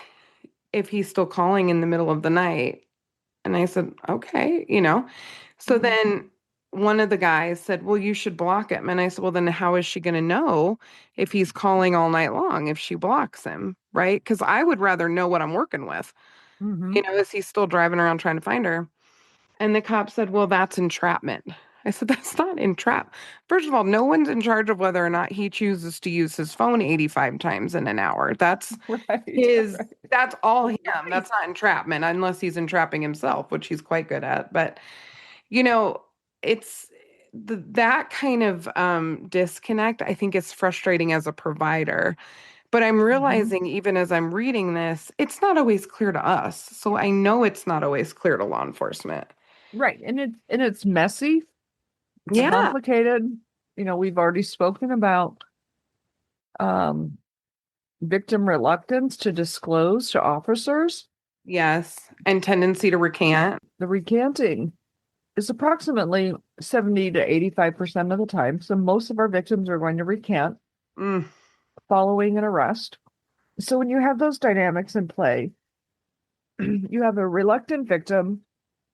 if he's still calling in the middle of the night." And I said, "Okay. So mhm, then one of the guys said, "Well, you should block him." And I said, "Well, then how is she going to know if he's calling all night long if she blocks him?" Right? Because I would rather know what I'm working with. mhm, Is he still driving around trying to find her? And the cop said, well, that's entrapment. I said, that's not entrap. First of all, no one's in charge of whether or not he chooses to use his phone 85 times in an hour. That's Right. his, Right. that's all him. That's not entrapment unless he's entrapping himself, which he's quite good at. But, you know, it's that kind of disconnect, I think is frustrating as a provider. But I'm realizing even as I'm reading this, it's not always clear to us. So I know it's not always clear to law enforcement. Right. And it's messy. It's Yeah. complicated. You know, we've already spoken about um victim reluctance to disclose to officers. Yes. And tendency to recant. The recanting is approximately 70 to 85% of the time. So most of our victims are going to recant Mm, following an arrest. So when you have those dynamics in play, you have a reluctant victim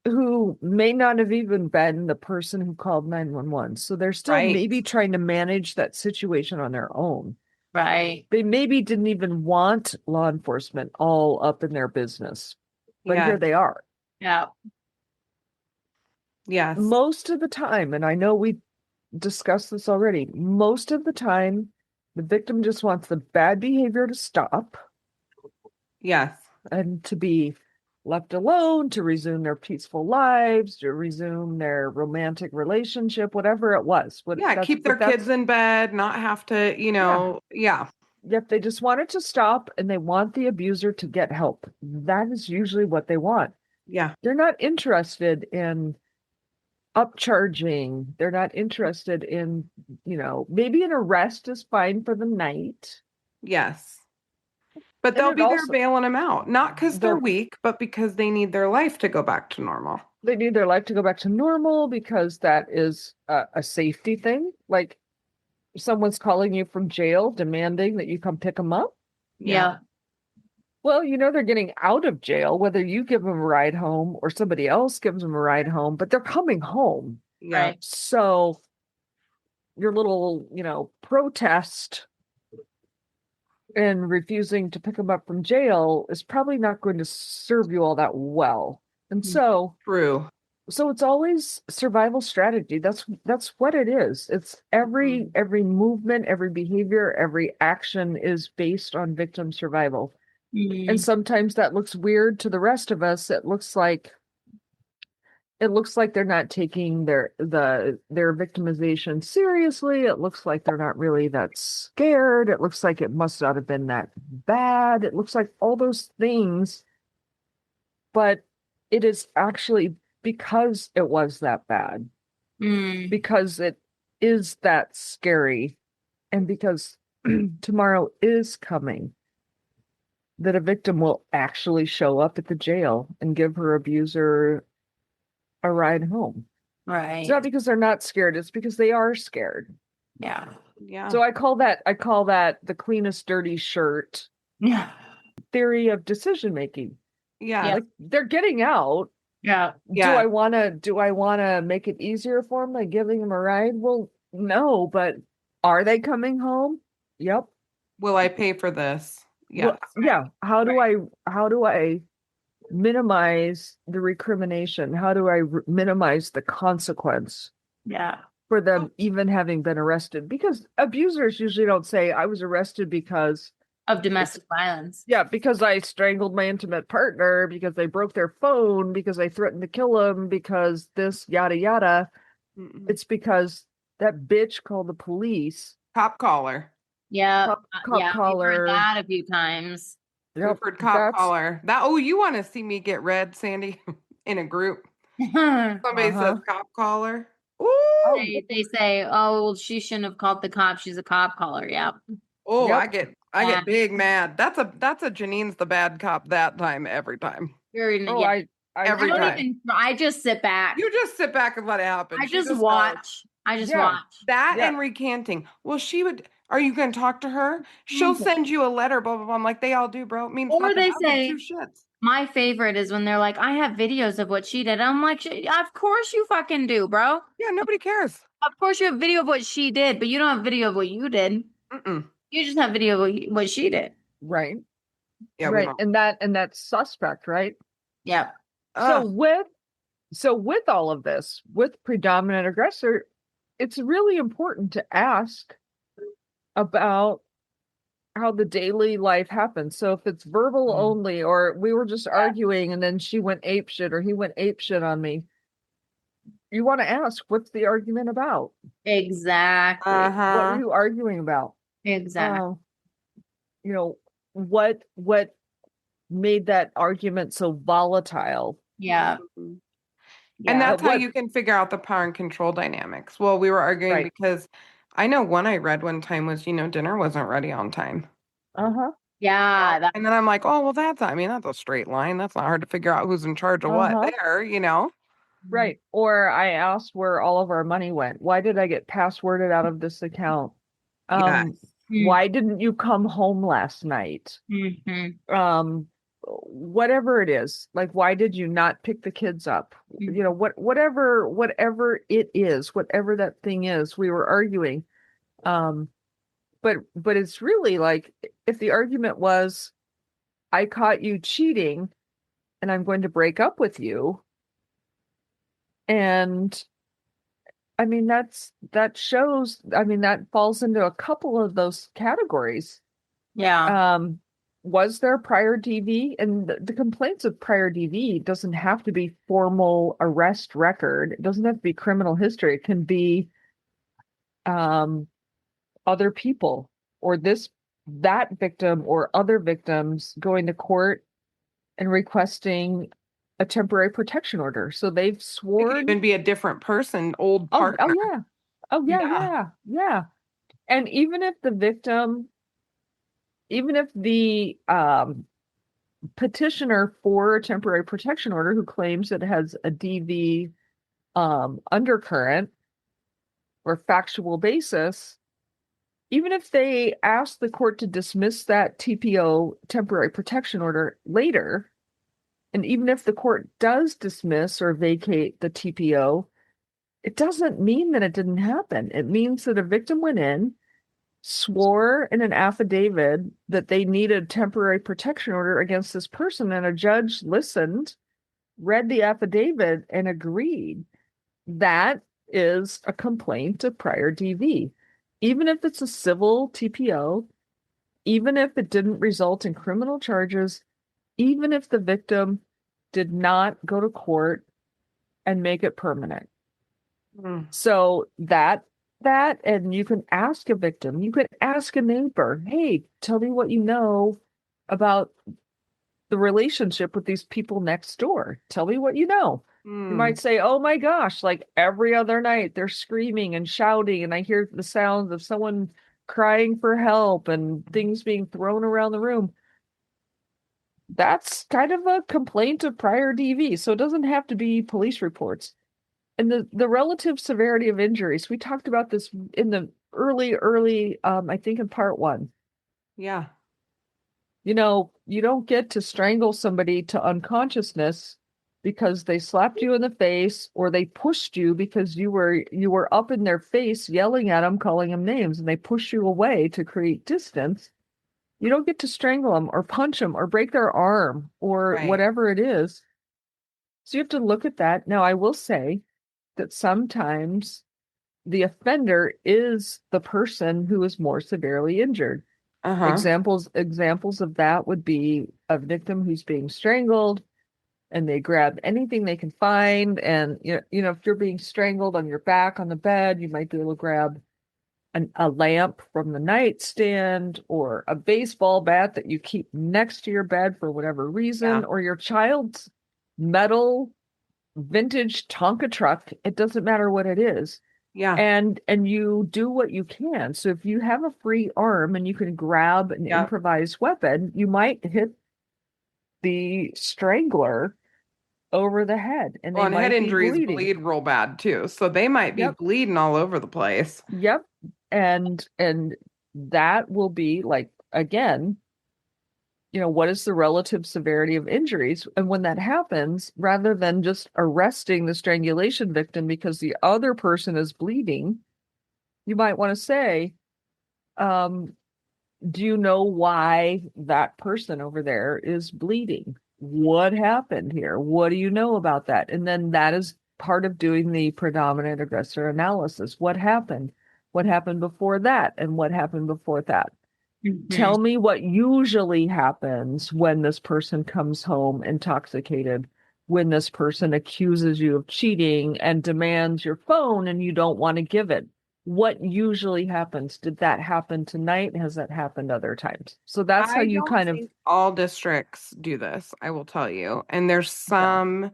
who may not have even been the person who called 911. So they're still right. maybe trying to manage that situation on their own. Right. They maybe didn't even want law enforcement all up in their business, but Yeah. here they are. Yeah. Yes. Most of the time, and I know we discussed this already, most of the time, the victim just wants the bad behavior to stop Yes. and to be left alone, to resume their peaceful lives, to resume their romantic relationship, whatever it was. Yeah. Keep their kids in bed, not have to, yeah. Yet they just want it to stop and they want the abuser to get help. That is usually what they want. Yeah. They're not interested in upcharging. They're not interested in, maybe an arrest is fine for the night. Yes. But And they'll it be there also- bailing them out, not because they're They're- weak, but because they need their life to go back to normal. They need their life to go back to normal because that is a safety thing. Like someone's calling you from jail demanding that you come pick them up. Yeah. Well, they're getting out of jail, whether you give them a ride home or somebody else gives them a ride home, but they're coming home. Yeah. Right. So your little, protest and refusing to pick them up from jail is probably not going to serve you all that well. And so True. it's always survival strategy. That's what it is. It's every movement, every behavior, every action is based on victim survival. And sometimes that looks weird to the rest of us. It looks like they're not taking their victimization seriously. It looks like they're not really that scared. It looks like it must not have been that bad. It looks like all those things, but it is actually because it was that bad, because it is that scary, and because tomorrow is coming, that a victim will actually show up at the jail and give her abuser a ride home. Right. It's not because they're not scared, it's because they are scared. Yeah. Yeah. So I call that the cleanest dirty shirt Yeah. theory of decision making. Yeah. Like they're getting out. Yeah. Do I wanna make it easier for them by giving them a ride? Well, no, but are they coming home? Yep. Will I pay for this? Yeah. Well, yeah. How do I minimize the recrimination? How do I minimize the consequence Yeah. for them even having been arrested? Because abusers usually don't say, I was arrested because Of domestic violence. yeah, because I strangled my intimate partner, because they broke their phone, because I threatened to kill them, because this yada yada. It's because that bitch called the police. Cop collar. Yeah. Cop Yeah. collar. We've heard that a few times. We've heard cop collar. You want to see me get red, Sandy, in a group? Somebody says cop collar. Ooh. They say, oh, well, she shouldn't have called the cops. She's a cop caller. Yeah. Oh, Yep. I get big mad. That's a Janine's the bad cop that time every time. Every time. I just sit back. You just sit back and let it happen. I just watch. I just watch. That and recanting. Well, are you going to talk to her? She'll send you a letter, blah, blah, blah. I'm like, they all do, bro. It means Or they nothing. I say, give two shits. my favorite is when they're like, I have videos of what she did. I'm like, of course you fucking do, bro. Yeah, nobody cares. Of course you have video of what she did, but you don't have video of what you did. You just have video of what she did. Right. Yeah, right. And that's suspect, right? Yeah. So So with all of this, with predominant aggressor, it's really important to ask about how the daily life happens. So if it's verbal only, or we were just arguing and then she went apeshit or he went apeshit on me, you want to ask, what's the argument about? Exactly. What were Uh-huh. you arguing about? Exactly. You know, what made that argument so volatile? Yeah. Mhm. And Yeah. that's how What you can figure out the power and control dynamics. Well, we were arguing right. because I know one I read one time was, dinner wasn't ready on time. Uh-huh. Yeah. That, And then I'm like, oh, well, that's a straight line. That's not hard to figure out who's in charge of what Uh-huh. there. Right. Or I asked where all of our money went. Why did I get passworded out of this account? Yes. Why didn't you come home last night? mm-hmm. Whatever it is, like why did you not pick the kids up? Whatever it is, whatever that thing is, we were arguing. Um, but it's really like if the argument was, I caught you cheating and I'm going to break up with you, and I mean that shows, I mean that falls into a couple of those categories. Yeah. Um, was there prior DV? And the complaints of prior DV doesn't have to be formal arrest record. It doesn't have to be criminal history. It can be um, other people or that victim or other victims going to court and requesting a temporary protection order. So they've It could sworn. even be a different person, old Oh partner. yeah. Oh yeah, Yeah. yeah. And even if the petitioner for a temporary protection order who claims it has a DV undercurrent or factual basis, even if they ask the court to dismiss that TPO, temporary protection order, later, and even if the court does dismiss or vacate the TPO, it doesn't mean that it didn't happen. It means that a victim went in, swore in an affidavit that they needed temporary protection order against this person, and a judge listened, read the affidavit, and agreed. That is a complaint of prior DV. Even if it's a civil TPO, even if it didn't result in criminal charges, even if the victim did not go to court and make it permanent. Mm. So and you can ask a victim, you can ask a neighbor, hey, tell me what you know about the relationship with these people next door. Tell me what you know. You Mm. might say, oh my gosh, like every other night they're screaming and shouting, and I hear the sounds of someone crying for help and things being thrown around the room. That's kind of a complaint of prior DV. So it doesn't have to be police reports. And the relative severity of injuries, we talked about this in the early, I think in part one. Yeah. You don't get to strangle somebody to unconsciousness because they slapped you in the face or they pushed you because you were up in their face yelling at them, calling them names, and they push you away to create distance. You don't get to strangle them or punch them or break their arm or Right. whatever it is. So you have to look at that. Now, I will say that sometimes the offender is the person who is more severely injured. Uh-huh. Examples of that would be a victim who's being strangled and they grab anything they can find. And if you're being strangled on your back on the bed, you might be able to grab a lamp from the nightstand or a baseball bat that you keep next to your bed for whatever reason, Yeah. or your child's metal vintage Tonka truck. It doesn't matter what it is. Yeah. And you do what you can. So if you have a free arm and you can grab an Yeah. improvised weapon, you might hit the strangler over the head and Well, they and head might be injuries bleeding. bleed real bad too. So they might be Yep. bleeding all over the place. Yep. And that will be like, again, what is the relative severity of injuries? And when that happens, rather than just arresting the strangulation victim because the other person is bleeding, you might want to say, do you know why that person over there is bleeding? what happened here? What do you know about that? And then that is part of doing the predominant aggressor analysis. What happened? What happened before that? And what happened before that? Mhm. Tell me what usually happens when this person comes home intoxicated, when this person accuses you of cheating and demands your phone and you don't want to give it. What usually happens? Did that happen tonight? Has that happened other times? So that's how I you don't kind of, think all districts do this, I will tell you. And there's yeah. some,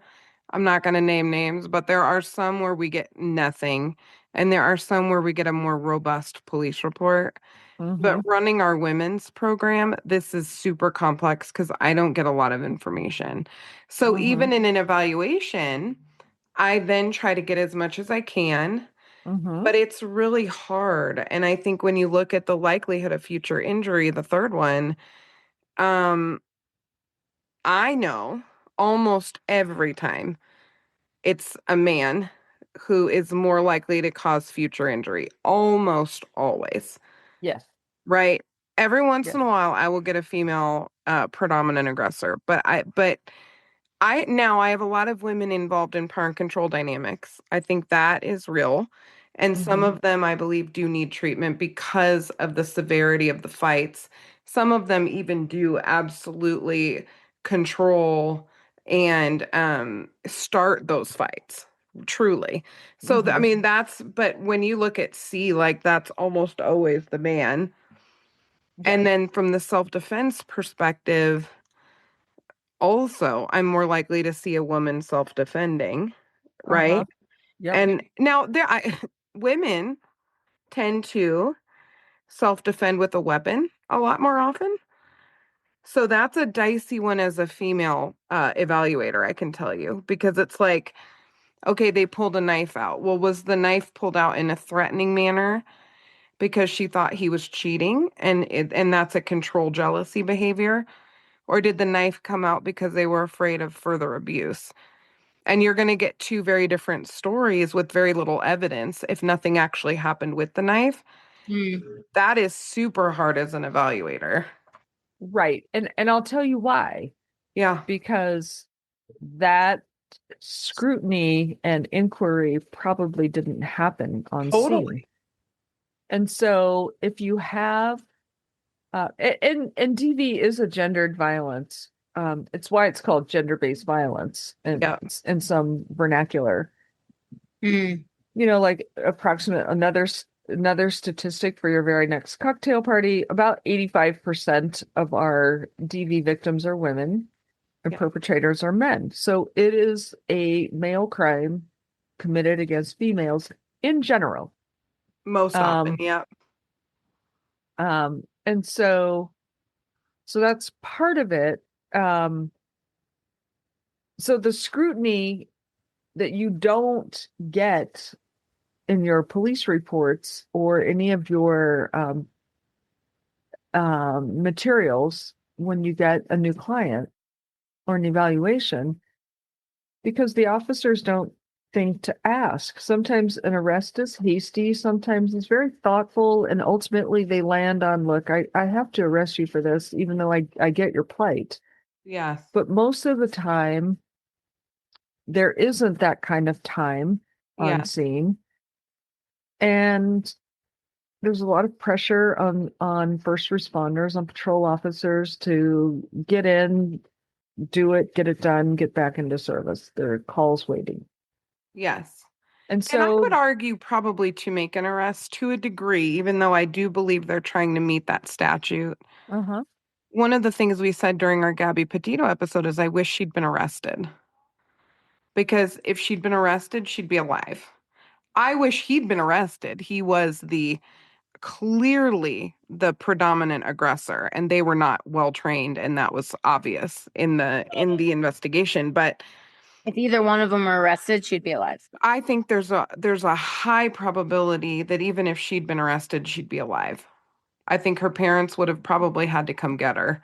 I'm not going to name names, but there are some where we get nothing. And there are some where we get a more robust police report. But Mm-hmm. running our women's program, this is super complex because I don't get a lot of information. So Mm-hmm. even in an evaluation, I then try to get as much as I can, Mm-hmm. but it's really hard. And I think when you look at the likelihood of future injury, the third one, um, I know almost every time it's a man who is more likely to cause future injury, almost always. Yes. Right. Every once Yes. in a while I will get a female predominant aggressor, but I now I have a lot of women involved in power and control dynamics. I think that is real. And some Mm-hmm. of them I believe do need treatment because of the severity of the fights. Some of them even do absolutely control and start those fights. Truly. So I Mm-hmm. mean that's but when you look at C, like that's almost always the man. Yes. And then from the self-defense perspective, also, I'm more likely to see a woman self-defending, Uh-huh. right? Yep. And now women tend to self-defend with a weapon a lot more often. So that's a dicey one as a female evaluator, I can tell you, because it's like, okay, they pulled a knife out. Well, was the knife pulled out in a threatening manner because she thought he was cheating and that's a control jealousy behavior? Or did the knife come out because they were afraid of further abuse? And you're going to get two very different stories with very little evidence if nothing actually happened with the knife. Mm. That is super hard as an evaluator. Right. And I'll tell you why. Yeah, Because that scrutiny and inquiry probably didn't happen on scene. totally. And so if you have and DV is a gendered violence. It's why it's called gender-based violence and Yeah, in some vernacular. Mm. You know, like approximate another statistic for your very next cocktail party, about 85% of our DV victims are women and yeah. perpetrators are men. So it is a male crime committed against females in general. Most often. Um, Yeah. and so that's part of it. Um, so the scrutiny that you don't get in your police reports or any of your materials when you get a new client or an evaluation, because the officers don't think to ask. Sometimes an arrest is hasty, sometimes it's very thoughtful, and ultimately they land on, look, I have to arrest you for this, even though I get your plight. Yes. But most of the time, there isn't that kind of time on Yeah. scene. And there's a lot of pressure on first responders, on patrol officers to get in, do it, get it done, get back into service. There are calls waiting. Yes. And And I would so, argue probably to make an arrest to a degree, even though I do believe they're trying to meet that statute. uh-huh. One of the things we said during our Gabby Petito episode is I wish she'd been arrested because if she'd been arrested, she'd be alive. I wish he'd been arrested. He was the clearly the predominant aggressor and they were not well trained and that was obvious in the investigation, but If either one of them were arrested, she'd be alive. I think there's a high probability that even if she'd been arrested, she'd be alive. I think her parents would have probably had to come get her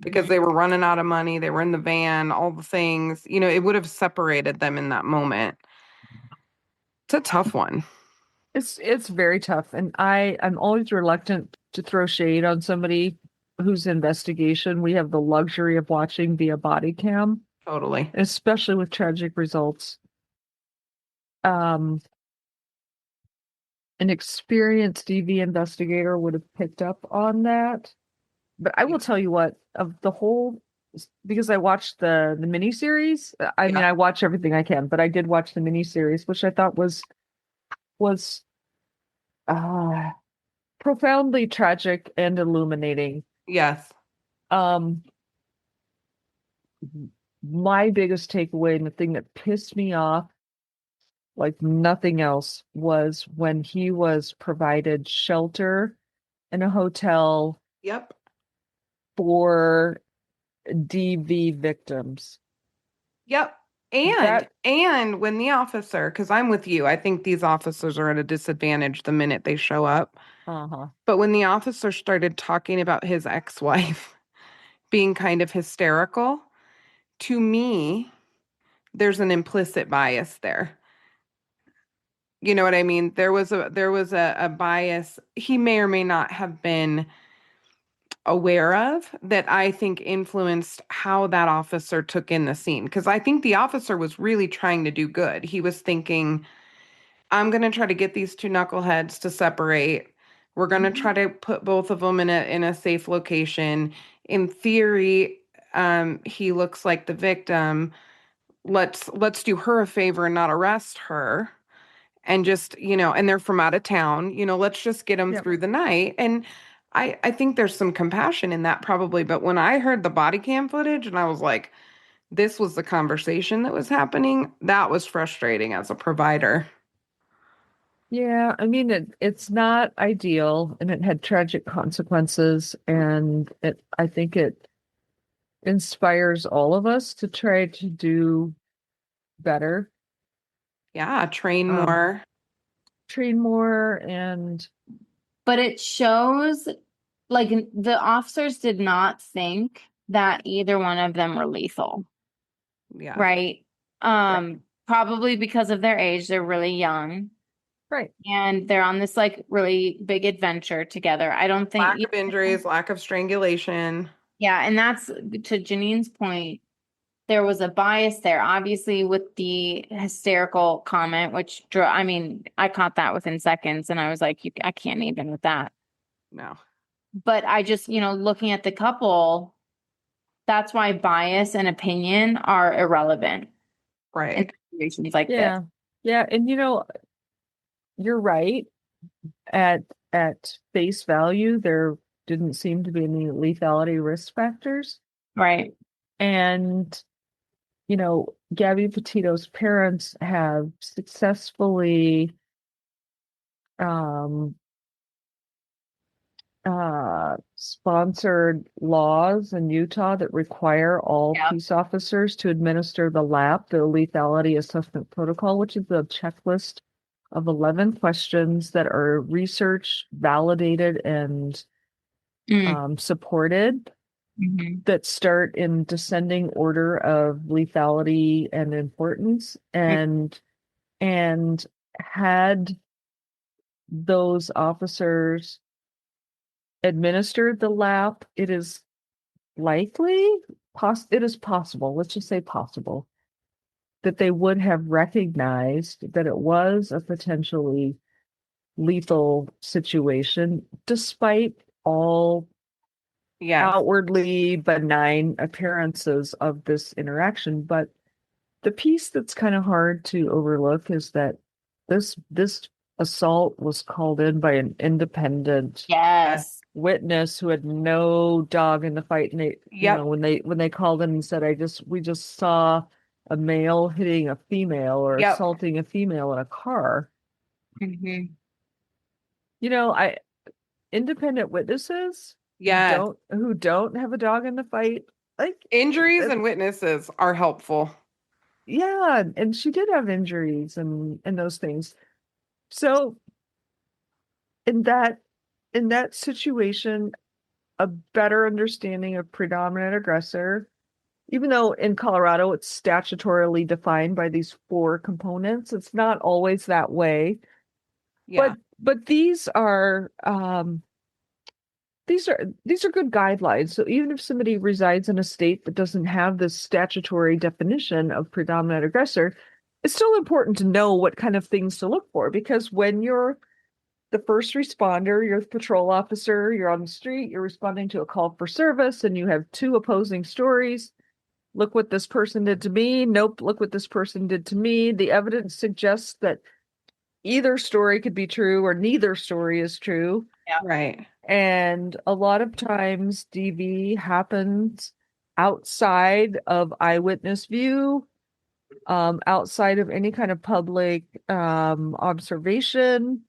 because Mhm. they were running out of money, they were in the van, all the things, it would have separated them in that moment. It's a tough one. It's very tough. And I'm always reluctant to throw shade on somebody whose investigation we have the luxury of watching via body cam, Totally. especially with tragic results. Um, an experienced DV investigator would have picked up on that. But I will tell you what, of the whole, because I watched the miniseries. I mean, Yeah. I watch everything I can, but I did watch the miniseries, which I thought was uh profoundly tragic and illuminating. Yes. Um, my biggest takeaway and the thing that pissed me off like nothing else was when he was provided shelter in a hotel Yep. for DV victims. Yep. That And when the officer, because I'm with you, I think these officers are at a disadvantage the minute they show up. uh-huh. But when the officer started talking about his ex-wife being kind of hysterical, to me, there's an implicit bias there. You know what I mean? There was a bias he may or may not have been aware of that I think influenced how that officer took in the scene. Because I think the officer was really trying to do good. He was thinking, I'm going to try to get these two knuckleheads to separate. We're going to try to put both of them in a safe location. In theory, he looks like the victim. Let's do her a favor and not arrest her. And just, and they're from out of town, let's just get them Yep. through the night. And I think there's some compassion in that probably. But when I heard the body cam footage and I was like, this was the conversation that was happening, that was frustrating as a provider. Yeah, I mean it's not ideal and it had tragic consequences and I think it inspires all of us to try to do better. Yeah, train Um, more. train more and But it shows like the officers did not think that either one of them were lethal, Yeah. right? Probably because of their age, they're really young right. and they're on this like really big adventure together. I don't think, Lack of injuries, lack of strangulation. yeah, and that's to Janine's point. There was a bias there, obviously, with the hysterical comment, which I mean, I caught that within seconds, and I was like, I can't even with that. No. But I just, looking at the couple, that's why bias and opinion are irrelevant in Right. situations like this. Yeah. Yeah, and you're right. At face value, there didn't seem to be any lethality risk factors. Right. And Gabby Petito's parents have successfully um sponsored laws in Utah that require all Yep. peace officers to administer the LAP, the Lethality Assessment Protocol, which is a checklist of 11 questions that are research validated and supported that start in descending order of lethality and importance and had those officers administered the LAP, it is likely, it is possible, let's just say possible, that they would have recognized that it was a potentially lethal situation, despite all Yes. outwardly benign appearances of this interaction. But the piece that's kind of hard to overlook is that this assault was called in by an independent Yes. witness who had no dog in the fight. And they, Yep. when they called in and said, we just saw a male hitting a female or Yep. assaulting a female in a car. Mm-hmm. I independent witnesses Yes. who don't have a dog in the fight, like Injuries and witnesses are helpful. yeah, and she did have injuries and those things. So in that situation, a better understanding of predominant aggressor, even though in Colorado it's statutorily defined by these 4 components, it's not always that way. Yeah. But these are these are good guidelines. So even if somebody resides in a state that doesn't have this statutory definition of predominant aggressor, it's still important to know what kind of things to look for, because when you're the first responder, you're the patrol officer, you're on the street, you're responding to a call for service, and you have two opposing stories. Look what this person did to me. Nope, look what this person did to me. The evidence suggests that either story could be true or neither story is true. Right. And a lot of times DV happens outside of eyewitness view, outside of any kind of public observation.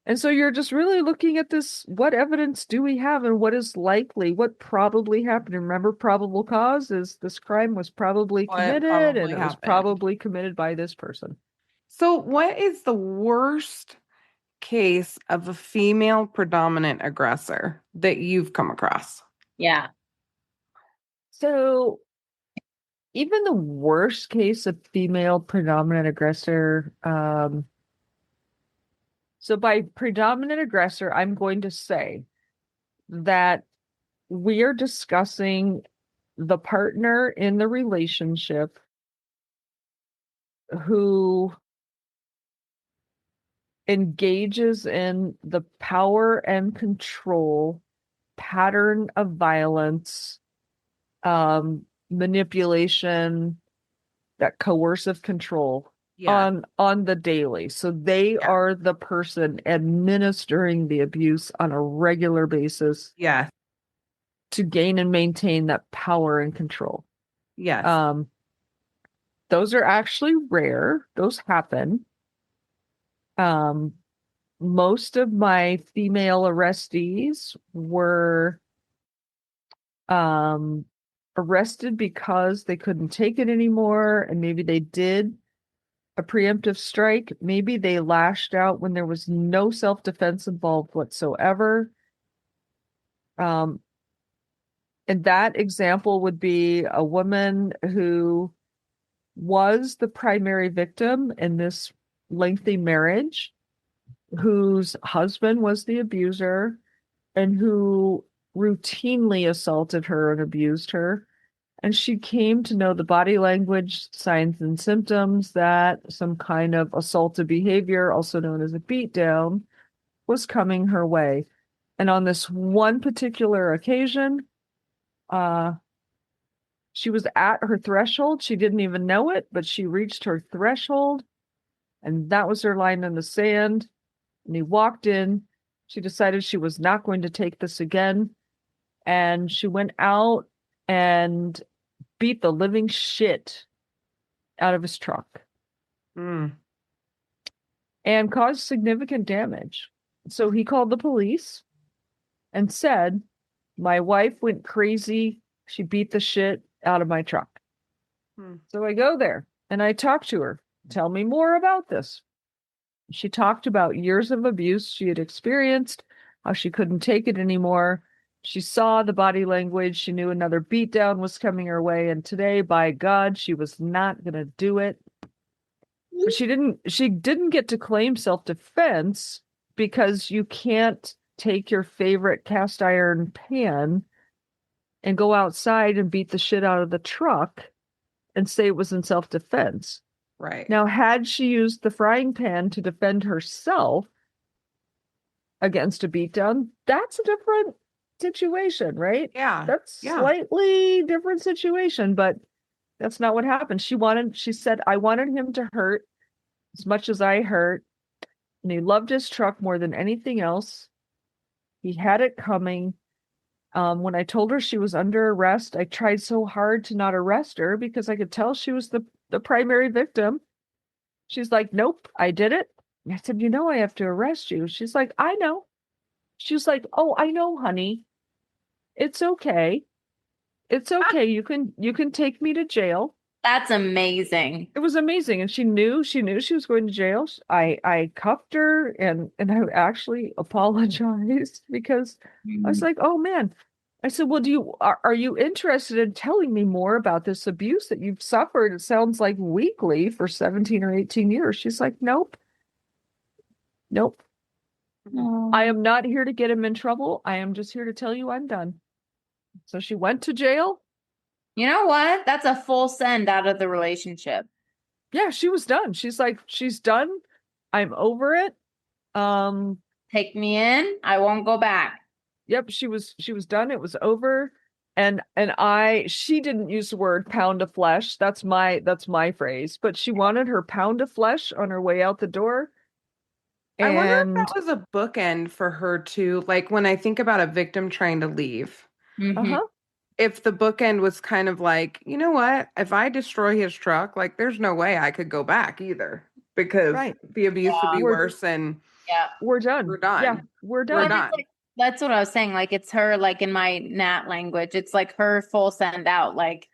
And so you're just really looking at this, what evidence do we have and what is likely, what probably happened? Remember, probable cause is this crime was probably committed and it was probably committed by this person. So what is the worst case of a female predominant aggressor that you've come across? Yeah. So even the worst case of female predominant aggressor, so by predominant aggressor, I'm going to say that we are discussing the partner in the relationship who engages in the power and control pattern of violence, manipulation, that coercive control on the daily. So they are the person administering the abuse on a regular basis. Yes. To gain and maintain that power and control. Yes. Those are actually rare. Those happen. Most of my female arrestees were arrested because they couldn't take it anymore, and maybe they did a preemptive strike. Maybe they lashed out when there was no self-defense involved whatsoever. And that example would be a woman who was the primary victim in this lengthy marriage, whose husband was the abuser, and who routinely assaulted her and abused her. And she came to know the body language, signs and symptoms that some kind of assaultive behavior, also known as a beatdown, was coming her way. And on this one particular occasion, she was at her threshold. She didn't even know it, but she reached her threshold, and that was her line in the sand. And he walked in. She decided she was not going to take this again. And she went out and beat the living shit out of his truck. And caused significant damage. So he called the police and said, my wife went crazy. She beat the shit out of my truck. So I go there and I talk to her. Tell me more about this. She talked about years of abuse she had experienced, how she couldn't take it anymore. She saw the body language. She knew another beatdown was coming her way. And today, by God, she was not going to do it. But she didn't get to claim self-defense, because you can't take your favorite cast iron pan and go outside and beat the shit out of the truck and say it was in self-defense. Right. Now, had she used the frying pan to defend herself against a beatdown, that's a different situation, right? Yeah. That's slightly different situation, but that's not what happened. She said, I wanted him to hurt as much as I hurt, and he loved his truck more than anything else. He had it coming. When I told her she was under arrest, I tried so hard to not arrest her because I could tell she was the primary victim. She's like, nope, I did it. I said, I have to arrest you. She's like, I know. She's like, oh, I know, honey. It's okay. It's okay. You can take me to jail. That's amazing. It was amazing. And she knew she was going to jail. I cuffed her and I actually apologized because I was like, oh man. I said, well, are you interested in telling me more about this abuse that you've suffered? It sounds like weekly for 17 or 18 years. She's like, nope. I am not here to get him in trouble. I am just here to tell you I'm done. So she went to jail. You know what? That's a full send out of the relationship. Yeah, she was done. She's like, she's done. I'm over it. Take me in. I won't go back. Yep, she was done. It was over. And she didn't use the word pound of flesh. That's my phrase, but she wanted her pound of flesh on her way out the door. I wonder if And that was a bookend for her too. Like when I think about a victim trying to leave, uh-huh. if the bookend was kind of like, you know what, if I destroy his truck, like there's no way I could go back either because Right. the abuse would be We're worse and Yeah. we're done. we're done. Yeah, we're We're done. done. That's what I was saying. Like it's her, like in my Nat language, it's like her full send out. Like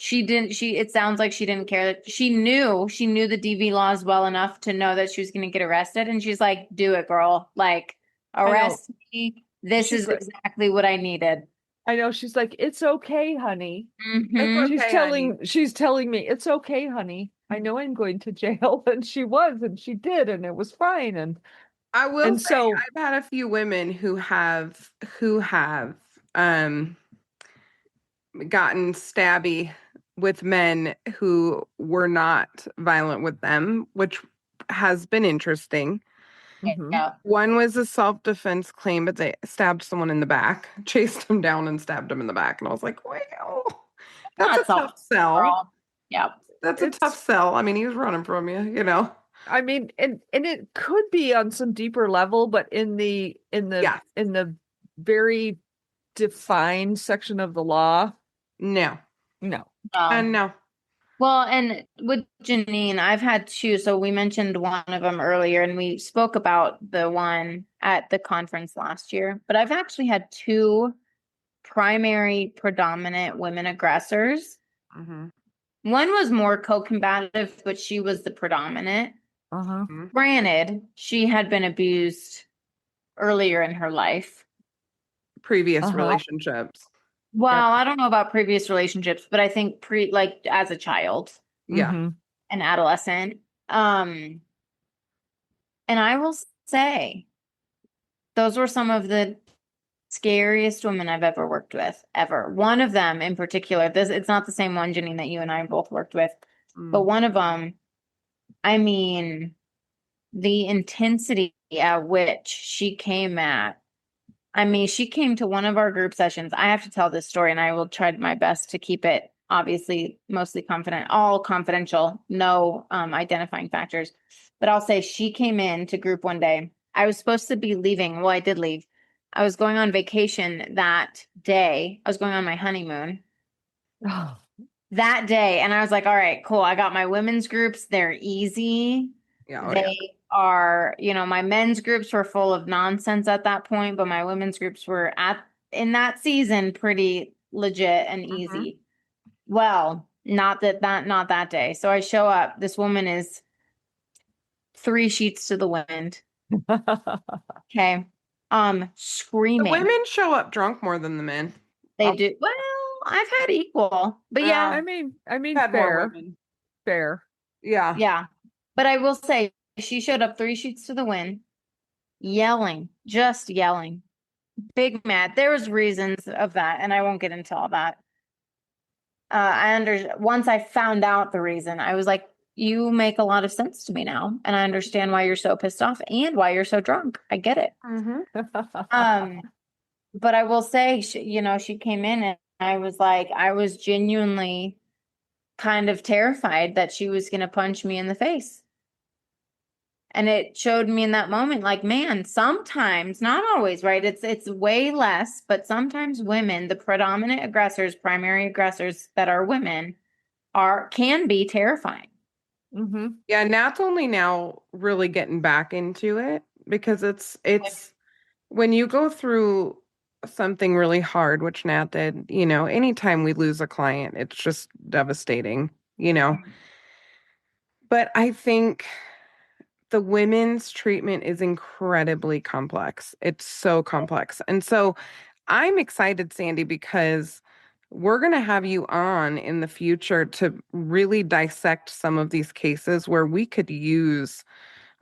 it sounds like she didn't care that she knew the DV laws well enough to know that she was going to get arrested. And she's like, do it, girl. Like arrest me. This She's is like, exactly what I needed. I know. She's like, it's okay, honey. Mhm. She's telling me it's okay, honey. I know I'm going to jail. And she was, and she did, and it was fine. I will And say so I've had a few women who have gotten stabby with men who were not violent with them, which has been interesting. mhm. Yeah. One was a self-defense claim, but they stabbed someone in the back, chased him down and stabbed him in the back. And I was like, well, that's Not a tough soft, sell. girl. Yeah. That's a tough sell. I mean, he was running from you, you know. I mean, and it could be on some deeper level, but in the Yeah. very defined section of the law, No. no. No. Well, and with Janine, I've had two. So we mentioned one of them earlier, and we spoke about the one at the conference last year. But I've actually had two primary predominant women aggressors. Mm-hmm. One was more co-combative, but she was the predominant. Uh-huh. Granted, she had been abused earlier in her life. Previous relationships. Well, I don't know about previous relationships, but I think like as a child. Yeah. Mhm. An adolescent. And I will say, those were some of the scariest women I've ever worked with, ever. One of them in particular, it's not the same one, Janine, that you and I both worked with, but one of them, I mean, the intensity at which she came at. I mean, she came to one of our group sessions. I have to tell this story, and I will try my best to keep it obviously mostly all confidential, no identifying factors. But I'll say she came in to group one day. I was supposed to be leaving. Well, I did leave. I was going on vacation that day. I was going on my honeymoon Oh, that day. And I was like, all right, cool. I got my women's groups. They're easy. Yeah. They are, my men's groups were full of nonsense at that point, but my women's groups were in that season pretty legit and easy. Well, not that day. So I show up. This woman is 3 sheets to the wind. Okay. Screaming. The women show up drunk more than the men. They do. Well, I've had equal, but yeah. I mean, Had more fair, women. fair. Yeah. Yeah. But I will say she showed up 3 sheets to the wind, yelling, just yelling. Big mad. There was reasons of that, and I won't get into all that. Once I found out the reason, I was like, you make a lot of sense to me now, and I understand why you're so pissed off and why you're so drunk. I get it. But I will say, she came in and I was genuinely kind of terrified that she was going to punch me in the face. And it showed me in that moment, like, man, sometimes, not always, right? It's way less, but sometimes women, the predominant aggressors, primary aggressors that are women, can be terrifying. Yeah, Nat's only now really getting back into it because it's when you go through something really hard, which Nat did, anytime we lose a client, it's just devastating, But I think the women's treatment is incredibly complex. It's so complex. And so I'm excited, Sandie, because we're going to have you on in the future to really dissect some of these cases where we could use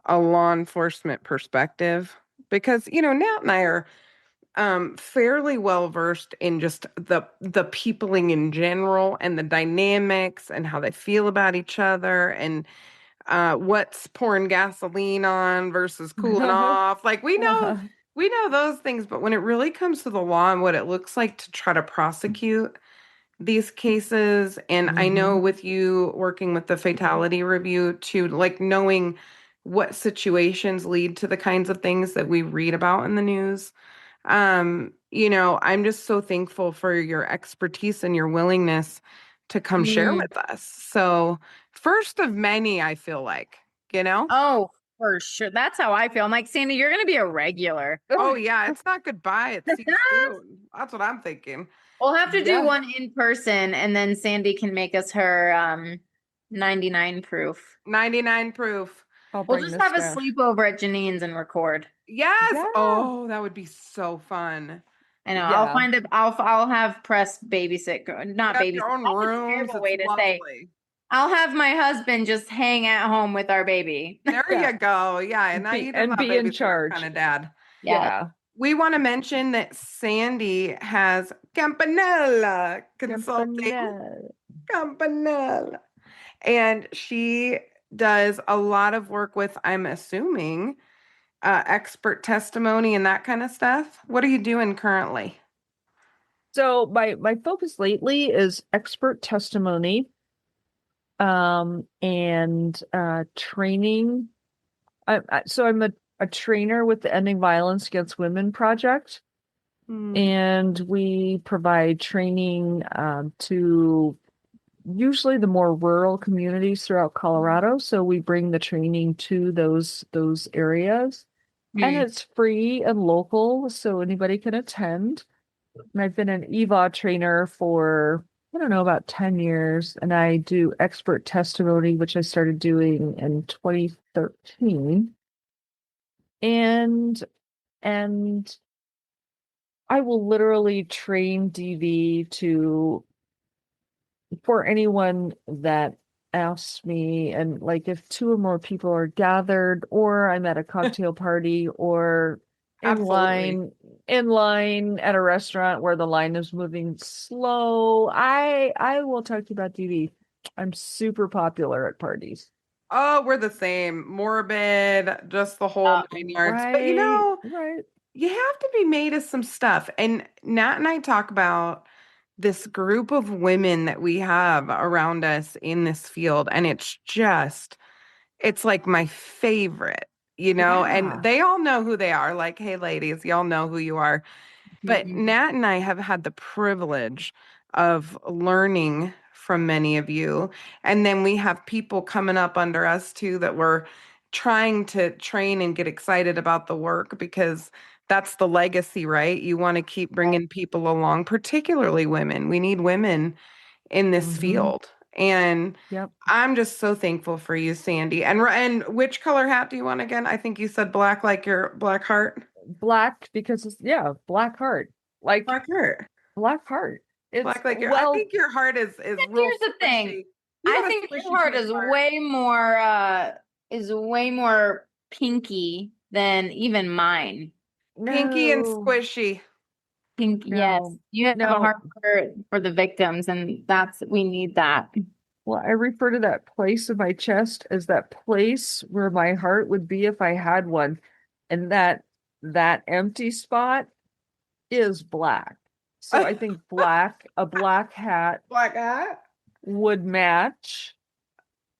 a law enforcement perspective because, Nat and I are fairly well versed in just the peopling in general and the dynamics and how they feel about each other and what's pouring gasoline on versus cooling off. Like we know those things, but when it really comes to the law and what it looks like to try to prosecute these cases, and I know with you working with the fatality review too, like knowing what situations lead to the kinds of things that we read about in the news. I'm just so thankful for your expertise and your willingness to come share Mm. with us. So, first of many, I feel like, you know? Oh, for sure. That's how I feel. I'm like, Sandie, you're gonna be a regular. Oh, yeah, it's not goodbye, it's see you soon. That's what I'm thinking. We'll have to do Yeah. one in person, and then Sandie can make us her 99 proof. 99 proof. I'll We'll bring just the have a stash. sleepover at Janine's and record. Yes. Yeah. Oh, that would be so fun. I know. I'll Yeah. find it. I'll have press babysit. Not You have babysit. your own That's a rooms. terrible It's way to say. lovely. I'll have my husband just hang at home with our baby. There Yeah. you go. Yeah, and now Be- you and just not be in babysitter charge. kind of dad. Yeah. We want to mention that Sandie has Campanella Consulting. Campanella. And she does a lot of work with, I'm assuming, expert testimony and that kind of stuff. What are you doing currently? So my focus lately is expert testimony, and training. So I'm a trainer with the Ending Violence Against Women Project, and we provide training to usually the more rural communities throughout Colorado. So we bring the training to those areas, and it's free and local, so anybody can attend. And I've been an EVA trainer for, I don't know, about 10 years. And I do expert testimony, which I started doing in 2013. And and I will literally train DV to for anyone that asks me, and like if two or more people are gathered, or I'm at a cocktail party, or in Absolutely. line at a restaurant where the line is moving slow, I will talk to you about DV. I'm super popular at parties. Oh, we're the same. Morbid, just the whole nine yards. But Right. you have to be made of some stuff. And Nat and I talk about this group of women that we have around us in this field, and it's like my favorite, and Yeah. they all know who they are. Like, hey, ladies, y'all know who you are. But Mhm. Nat and I have had the privilege of learning from many of you. And then we have people coming up under us too that we're trying to train and get excited about the work, because that's the legacy, right? You want to keep bringing people along, particularly women. We need women in this Mm-hmm. field. And Yep. I'm just so thankful for you, Sandie. And which color hat do you want again? I think you said black, like your black heart. Black, because it's, yeah, black heart. Like Black heart. black heart. It's, Black like your. I well, think your heart is And real here's the thing. squishy. You I got a think squishy your heart pink heart. is way more pinky than even mine. Pinky and no, squishy. Pink, yes. no, You have a no. heart for the victims, and we need that. Well, I refer to that place in my chest as that place where my heart would be if I had one. And that empty spot is black. So I think a black hat Black hat. would match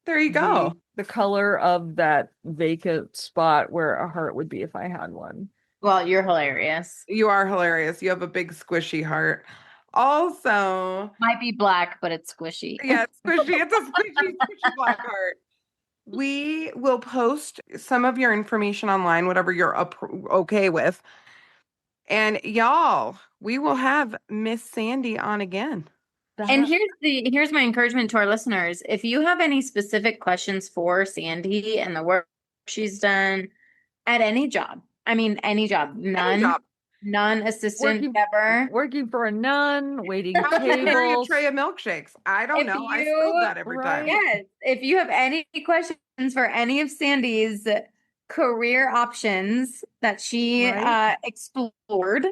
There you go. the color of that vacant spot where a heart would be if I had one. Well, you're hilarious. You are hilarious. You have a big squishy heart. Also, Might be black, but it's squishy. yeah, it's squishy. It's a squishy black heart. We will post some of your information online, whatever you're okay with. And y'all, we will have Miss Sandie on again. And here's my encouragement to our listeners. If you have any specific questions for Sandie and the work she's done at any job, I mean any job, Any job. none assistant ever. Working for a nun, waiting How to carry a tables. tray of milkshakes. I don't If know. I you- spilled that every time. Yes, if you have any questions for any of Sandie's career options that she Right. explored,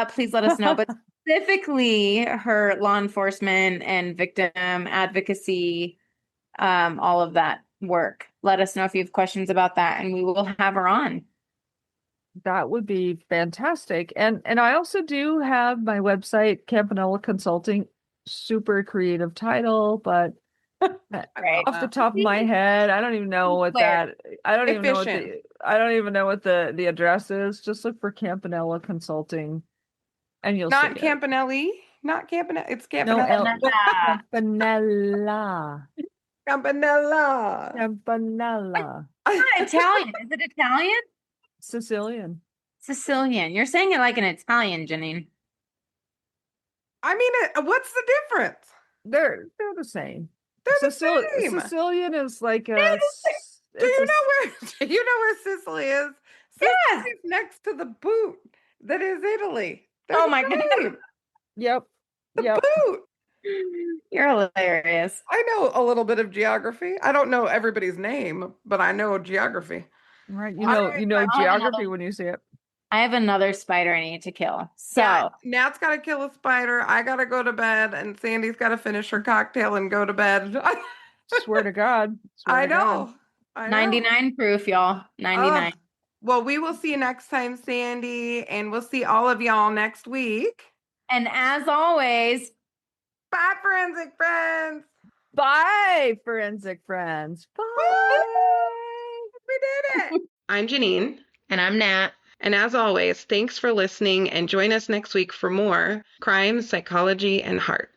please let us know. But specifically, her law enforcement and victim advocacy, all of that work. Let us know if you have questions about that, and we will have her on. That would be fantastic. And I also do have my website, Campanella Consulting. Super creative title, but Right. off the top of my head, I don't even know what Claire. that I don't even know what Efficient. I don't even know what the address is. Just look for Campanella Consulting and you'll see Not it. Campanelli. Not Campanella. It's No L Campanella. Campanella. Campanella. Campanella. Not Italian. Is it Italian? Sicilian. Sicilian. You're saying it like an Italian, Janine. I mean, what's the difference? They're the same. They're the same. Sicilian is like They're a the same. Do it's you a know where do you know where Sicily is? Yes. Sicily's next to the boot that is Italy. They're Oh the my God. same. Yep. The Yep. boot. You're hilarious. I know a little bit of geography. I don't know everybody's name, but I know geography. Right. All right, You know I have geography another- when you see it. I have another spider I need to kill. So Yeah, Nat's got to kill a spider. I got to go to bed, and Sandy's got to finish her cocktail and go to bed. Swear to God. Swear I to God. know. I know. 99 proof, y'all. 99. Well, we will see you next time, Sandy, and we'll see all of y'all next week. And as always, Bye, forensic friends. Bye, forensic friends. Bye. We did it. I'm Janine. and I'm Nat. And as always, thanks for listening and join us next week for more crime, psychology, and heart.